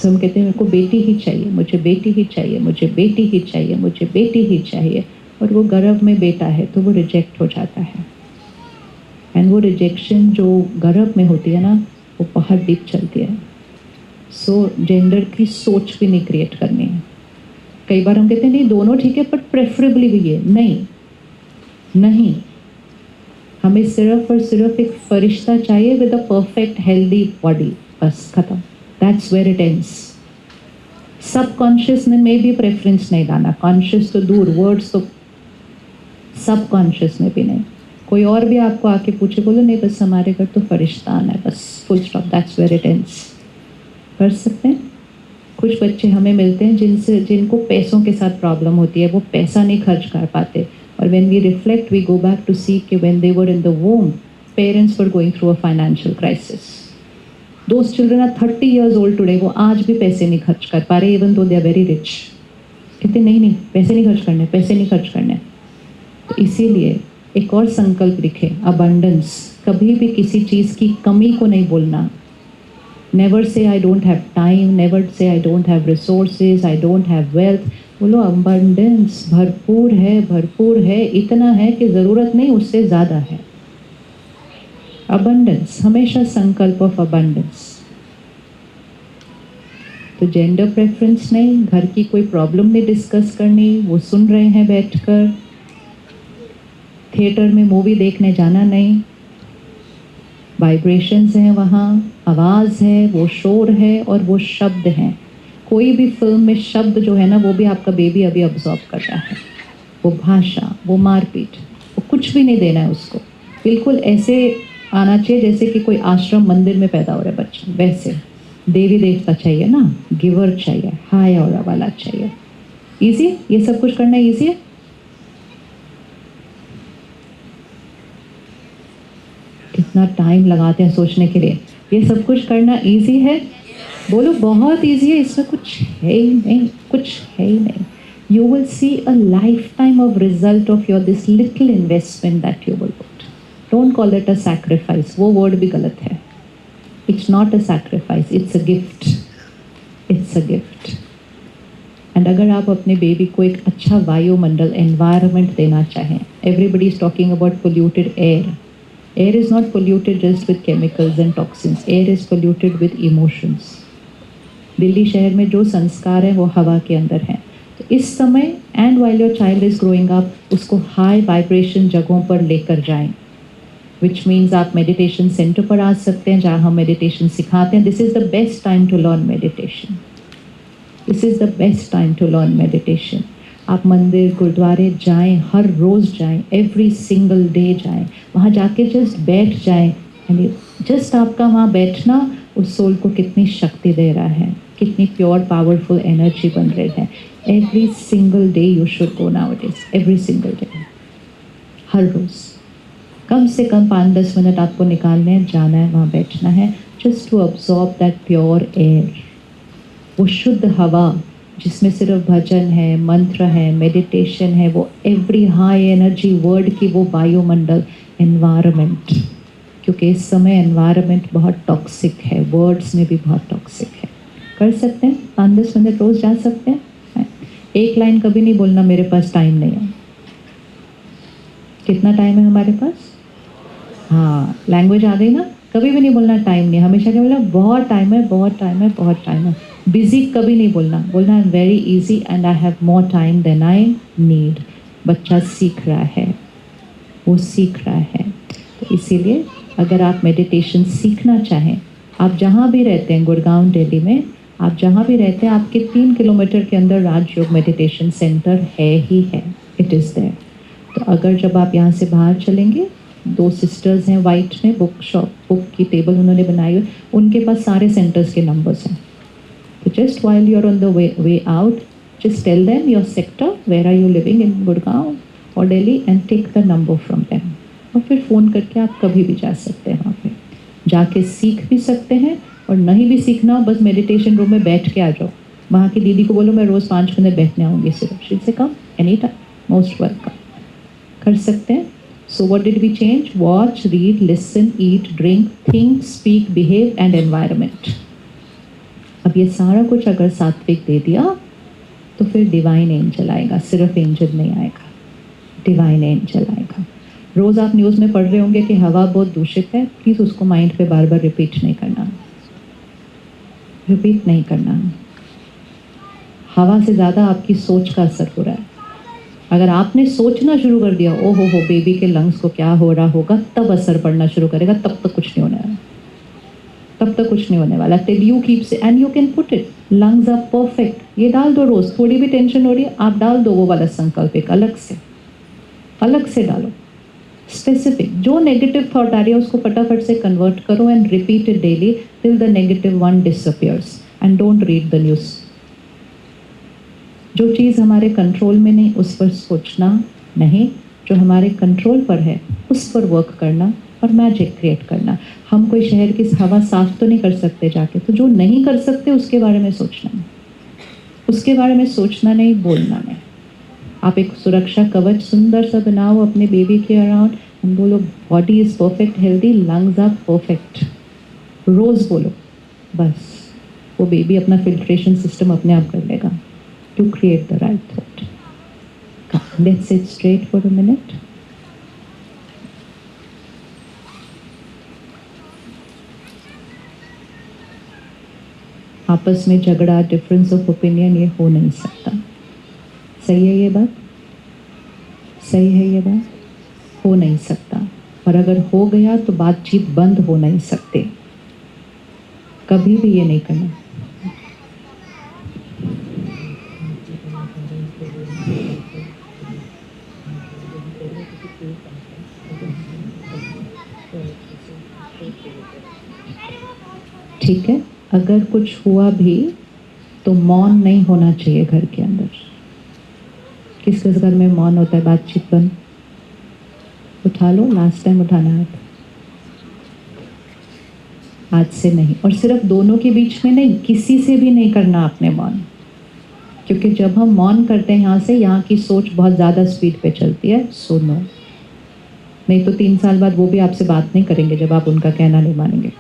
हम कहते हैं मेरे को बेटी ही चाहिए, मुझे बेटी ही चाहिए, मुझे बेटी ही चाहिए, मुझे बेटी ही चाहिए, और वो गर्भ में बेटा है तो वो रिजेक्ट हो जाता है। एंड वो रिजेक्शन जो गर्भ में होती है ना, वो बहुत डीप चलती है। सो जेंडर की सोच भी नहीं क्रिएट करनी है। कई बार हम कहते हैं नहीं दोनों ठीक है बट प्रेफरेबली भी ये नहीं। हमें सिर्फ और सिर्फ एक फरिश्ता चाहिए with a perfect healthy body, बस खत्म। That's where it ends. Subconscious में भी प्रेफरेंस नहीं लाना, कॉन्शियस तो दूर, वर्ड्स तो सब कॉन्शियस में भी नहीं। कोई और भी आपको आके पूछे, बोलो नहीं बस हमारे घर तो फरिश्ता आना है, बस full stop, that's where it ends. कर सकते हैं। कुछ बच्चे हमें मिलते हैं जिनको पैसों के साथ प्रॉब्लम होती है, वो पैसा नहीं खर्च कर पाते, और when we reflect we go back to see कि when they were in the womb parents were going through a financial crisis. Those children are 30 years old today, वो आज भी पैसे नहीं खर्च कर पा रहे even though they are very rich. कहते नहीं पैसे नहीं खर्च करने, पैसे नहीं खर्च करने। तो इसीलिए एक और संकल्प लिखे, अबंडेंस। कभी भी किसी चीज़ की कमी को नहीं बोलना। Never say I don't have time, never say I don't have resources, I don't have wealth. बोलो अबंडेंस, भरपूर है, इतना है कि ज़रूरत नहीं, उससे ज़्यादा है। अबंडेंस, हमेशा संकल्प ऑफ अबंडेंस। तो जेंडर प्रेफरेंस नहीं, घर की कोई प्रॉब्लम नहीं डिस्कस करनी, वो सुन रहे हैं बैठकर। थिएटर में मूवी देखने जाना नहीं, वाइब्रेशंस हैं वहाँ, आवाज़ है, वो शोर है और वो शब्द हैं। कोई भी फिल्म में शब्द जो है ना, वो भी आपका बेबी अभी अब्जॉर्ब कर रहा है। वो भाषा, वो मारपीट, वो कुछ भी नहीं देना है उसको। बिल्कुल ऐसे आना चाहिए जैसे कि कोई आश्रम मंदिर में पैदा हो रहा है बच्चा, वैसे। देवी देवता चाहिए ना, गिवर चाहिए, हाय और वाला चाहिए। ईजी, ये सब कुछ करना ईजी है। कितना टाइम लगाते हैं सोचने के लिए, ये सब कुछ करना इजी है। बोलो बहुत इजी है, इसमें कुछ है ही नहीं, कुछ है ही नहीं। You will see a life time of result of your this little investment that you will put. Don't call it a sacrifice, वो वर्ड भी गलत है। It's not a sacrifice, it's a gift, it's a gift. And अगर आप अपने बेबी को एक अच्छा वायुमंडल, एनवायरनमेंट देना चाहें, everybody is talking about polluted air. Air is not polluted just with chemicals and toxins. Air is polluted with emotions. Delhi शहर में जो संस्कार है वो हवा के अंदर है। तो इस समय and while your child is growing up, उसको हाई वाइब्रेशन जगहों पर लेकर जाएं। Which means आप मेडिटेशन सेंटर पर आ सकते हैं जहाँ हम मेडिटेशन सिखाते हैं। This is the best time to learn meditation. This is the best time to learn meditation. आप मंदिर गुरुद्वारे जाएं, हर रोज़ जाएं, एवरी सिंगल डे जाएं। वहाँ जाके जस्ट बैठ जाएं, यानी जस्ट आपका वहाँ बैठना उस सोल को कितनी शक्ति दे रहा है, कितनी प्योर पावरफुल एनर्जी बन रही है। Every single day you should go nowadays, every single day, हर रोज़ कम से कम 5-10 मिनट आपको निकालने हैं, जाना है, वहाँ बैठना है, just to absorb that pure air, वो शुद्ध हवा जिसमें सिर्फ भजन है, मंत्र है, मेडिटेशन है, वो एवरी हाई एनर्जी वर्ड की वो वायुमंडल, एनवायरनमेंट। क्योंकि इस समय एनवायरनमेंट बहुत टॉक्सिक है, वर्ड्स में भी बहुत टॉक्सिक है। कर सकते हैं, 5-10 मिनट रोज़ जा सकते हैं। एक लाइन कभी नहीं बोलना मेरे पास टाइम नहीं है। कितना टाइम है हमारे पास? हाँ, लैंग्वेज आ गई ना। कभी भी नहीं बोलना टाइम नहीं, हमेशा क्या बोलना बहुत टाइम है, बहुत टाइम है, बहुत टाइम है। बिजी कभी नहीं बोलना, बोलना I am very easy and I have more time than I need. बच्चा सीख रहा है, वो सीख रहा है। तो इसीलिए अगर आप मेडिटेशन सीखना चाहें, आप जहाँ भी रहते हैं, गुड़गांव, दिल्ली में, आप जहाँ भी रहते हैं, आपके 3 किलोमीटर के अंदर राजयोग मेडिटेशन सेंटर है ही है, इट इज़ देयर। तो अगर जब आप यहाँ से बाहर चलेंगे, 2 सिस्टर्स हैं वाइट में, बुक की टेबल उन्होंने बनाई हुई, उनके पास सारे सेंटर्स के नंबर्स हैं। तो just while you are on the way out, just tell them your sector, where are you living in Gurgaon और Delhi, and take the number from them. और फिर फ़ोन करके आप कभी भी जा सकते हैं, वहाँ पे जाके सीख भी सकते हैं। और नहीं भी सीखना हो, बस मेडिटेशन रूम में बैठ के आ जाओ। वहाँ की दीदी को बोलो मैं रोज़ 5 मिनट बैठने आऊँगी सिर्फ, शी से कम एनी टाइम, मोस्ट वेलकम। कर सकते हैं। So what did we change? Watch, read, listen, eat, drink, think, speak, behave and environment. अब ये सारा कुछ अगर सात्विक दे दिया तो फिर डिवाइन एंजल आएगा, सिर्फ एंजल नहीं आएगा, डिवाइन एंजल आएगा। रोज़ आप न्यूज़ में पढ़ रहे होंगे कि हवा बहुत दूषित है, प्लीज़ उसको माइंड पे बार बार रिपीट नहीं करना, रिपीट नहीं करना। हवा से ज़्यादा आपकी सोच का असर हो रहा है। अगर आपने सोचना शुरू कर दिया ओ हो बेबी के लंग्स को क्या हो रहा होगा, तब असर पड़ना शुरू करेगा, तब तक कुछ नहीं होने वाला, तब तक कुछ नहीं होने वाला। Till you keep say and you can put it lungs are perfect, ये डाल दो रोज, थोड़ी भी टेंशन हो रही है आप डाल दो वो वाला संकल्प एक अलग से डालो, स्पेसिफिक। जो नेगेटिव थॉट आ रही है उसको फटाफट से कन्वर्ट करो and repeat it daily till the negative one disappears and don't read the news. जो चीज़ हमारे कंट्रोल में नहीं उस पर सोचना नहीं, जो हमारे कंट्रोल पर है उस पर वर्क करना और मैजिक क्रिएट करना। हम कोई शहर की हवा साफ तो नहीं कर सकते जाके, तो जो नहीं कर सकते उसके बारे में सोचना नहीं, उसके बारे में सोचना नहीं, बोलना नहीं। आप एक सुरक्षा कवच सुंदर सा बनाओ अपने बेबी के अराउंड, हम बोलो body is perfect healthy, lungs are perfect, रोज बोलो, बस वो बेबी अपना फिल्ट्रेशन सिस्टम अपने आप कर लेगा to create the right thought. Let's sit straight for a minute. आपस में झगड़ा, डिफरेंस ऑफ ओपिनियन ये हो नहीं सकता। सही है ये बात, सही है ये बात, हो नहीं सकता। और अगर हो गया तो बातचीत बंद हो नहीं सकती, कभी भी ये नहीं करना। ठीक है, अगर कुछ हुआ भी तो मौन नहीं होना चाहिए घर के अंदर। किस किस घर में मौन होता है, बातचीत बंद? उठा लो, लास्ट टाइम उठाना है आज से नहीं। और सिर्फ दोनों के बीच में नहीं, किसी से भी नहीं करना आपने मौन, क्योंकि जब हम मौन करते हैं यहाँ से, यहाँ की सोच बहुत ज़्यादा स्पीड पे चलती है। सुनो, नहीं तो 3 साल बाद वो भी आपसे बात नहीं करेंगे जब आप उनका कहना नहीं मानेंगे।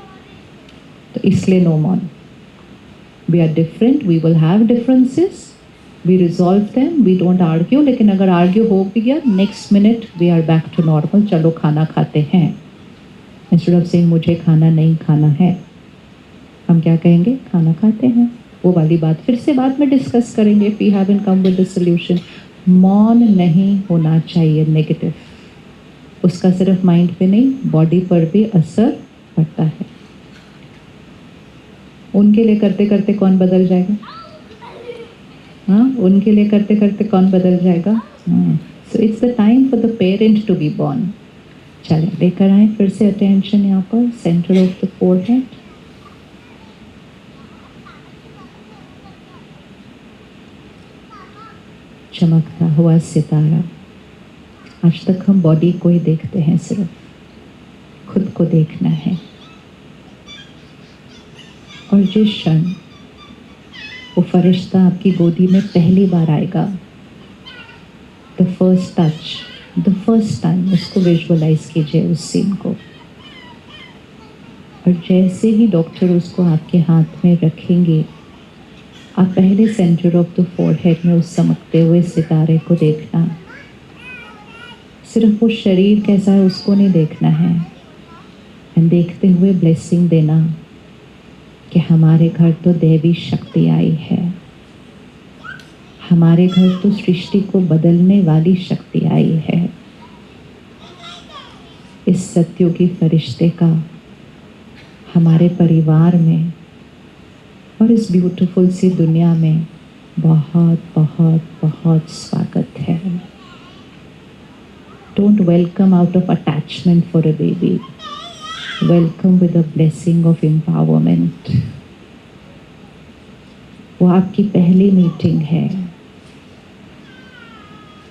तो इसलिए नो मौन। We are different, we will have differences, we resolve them, we don't argue. लेकिन अगर आर्ग्यू हो भी गया, next minute we are back to normal, चलो खाना खाते हैं। इंस्टेड ऑफ सेइंग मुझे खाना नहीं खाना है, हम क्या कहेंगे, खाना खाते हैं। वो वाली बात फिर से बाद में डिस्कस करेंगे, we haven't come with the solution. मौन नहीं होना चाहिए नेगेटिव, उसका सिर्फ माइंड पे नहीं बॉडी पर भी असर पड़ता है। उनके लिए करते करते कौन बदल जाएगा? हाँ, उनके लिए करते करते कौन बदल जाएगा? So it's the time for the parent to be born. चलें, लेकर आए फिर से अटेंशन यहाँ पर, सेंटर ऑफ द फोरहेड। चमकता हुआ सितारा। आज तक हम बॉडी को ही देखते हैं, सिर्फ खुद को देखना है। और जिस क्षण वो फरिश्ता आपकी गोदी में पहली बार आएगा, the first touch, the first time, उसको विजुअलाइज कीजिए उस सीन को। और जैसे ही डॉक्टर उसको आपके हाथ में रखेंगे, आप पहले सेंटर ऑफ द फोरहेड में उस चमकते हुए सितारे को देखना। सिर्फ वो शरीर कैसा है उसको नहीं देखना है, एंड देखते हुए ब्लेसिंग देना कि हमारे घर तो दैवी शक्ति आई है, हमारे घर तो सृष्टि को बदलने वाली शक्ति आई है। इस सत्युगी फरिश्ते का हमारे परिवार में और इस ब्यूटीफुल सी दुनिया में बहुत बहुत बहुत स्वागत है। Don't welcome out of attachment for a baby. Welcome with a blessing of empowerment. वो आपकी पहली मीटिंग है,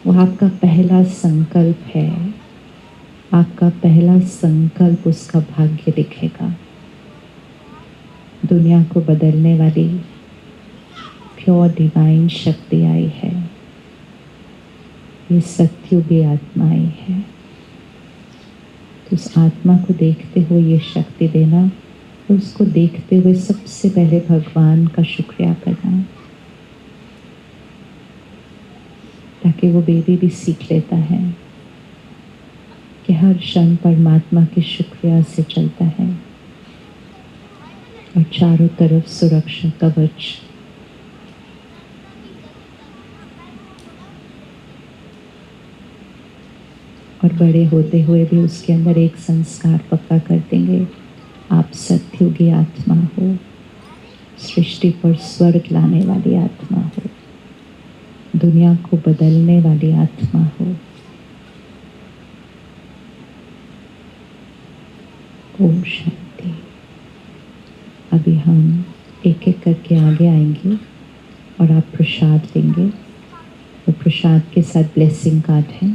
वो आपका पहला संकल्प है, आपका पहला संकल्प उसका भाग्य दिखेगा। दुनिया को बदलने वाली प्योर डिवाइन शक्ति आई है, ये सत्युगी आत्मा आई है। तो उस आत्मा को देखते हुए ये शक्ति देना, और उसको देखते हुए सबसे पहले भगवान का शुक्रिया करना, ताकि वो बेबी भी सीख लेता है कि हर क्षण परमात्मा के शुक्रिया से चलता है। और चारों तरफ सुरक्षा कवच, और बड़े होते हुए भी उसके अंदर एक संस्कार पक्का कर देंगे, आप सत्युगी आत्मा हो, सृष्टि पर स्वर्ग लाने वाली आत्मा हो, दुनिया को बदलने वाली आत्मा हो। ओम शांति। अभी हम एक एक करके आगे आएंगे और आप प्रसाद लेंगे। तो प्रसाद के साथ ब्लेसिंग कार्ड है,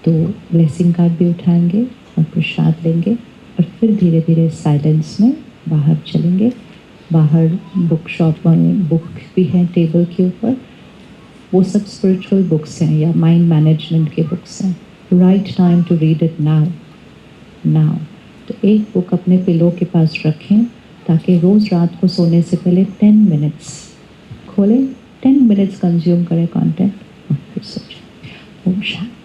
तो ब्लेसिंग कार्ड भी उठाएंगे और प्रसाद लेंगे और फिर धीरे धीरे साइलेंस में बाहर चलेंगे। बाहर बुक शॉप में बुक भी हैं टेबल के ऊपर, वो सब स्पिरिचुअल बुक्स हैं या माइंड मैनेजमेंट के बुक्स हैं। Right time to read it now now. तो एक बुक अपने पिलो के पास रखें ताकि रोज़ रात को सोने से पहले 10 मिनट्स खोलें, 10 मिनट्स कंज्यूम करें कंटेंट और फिर सो जाएं। ओम शांति।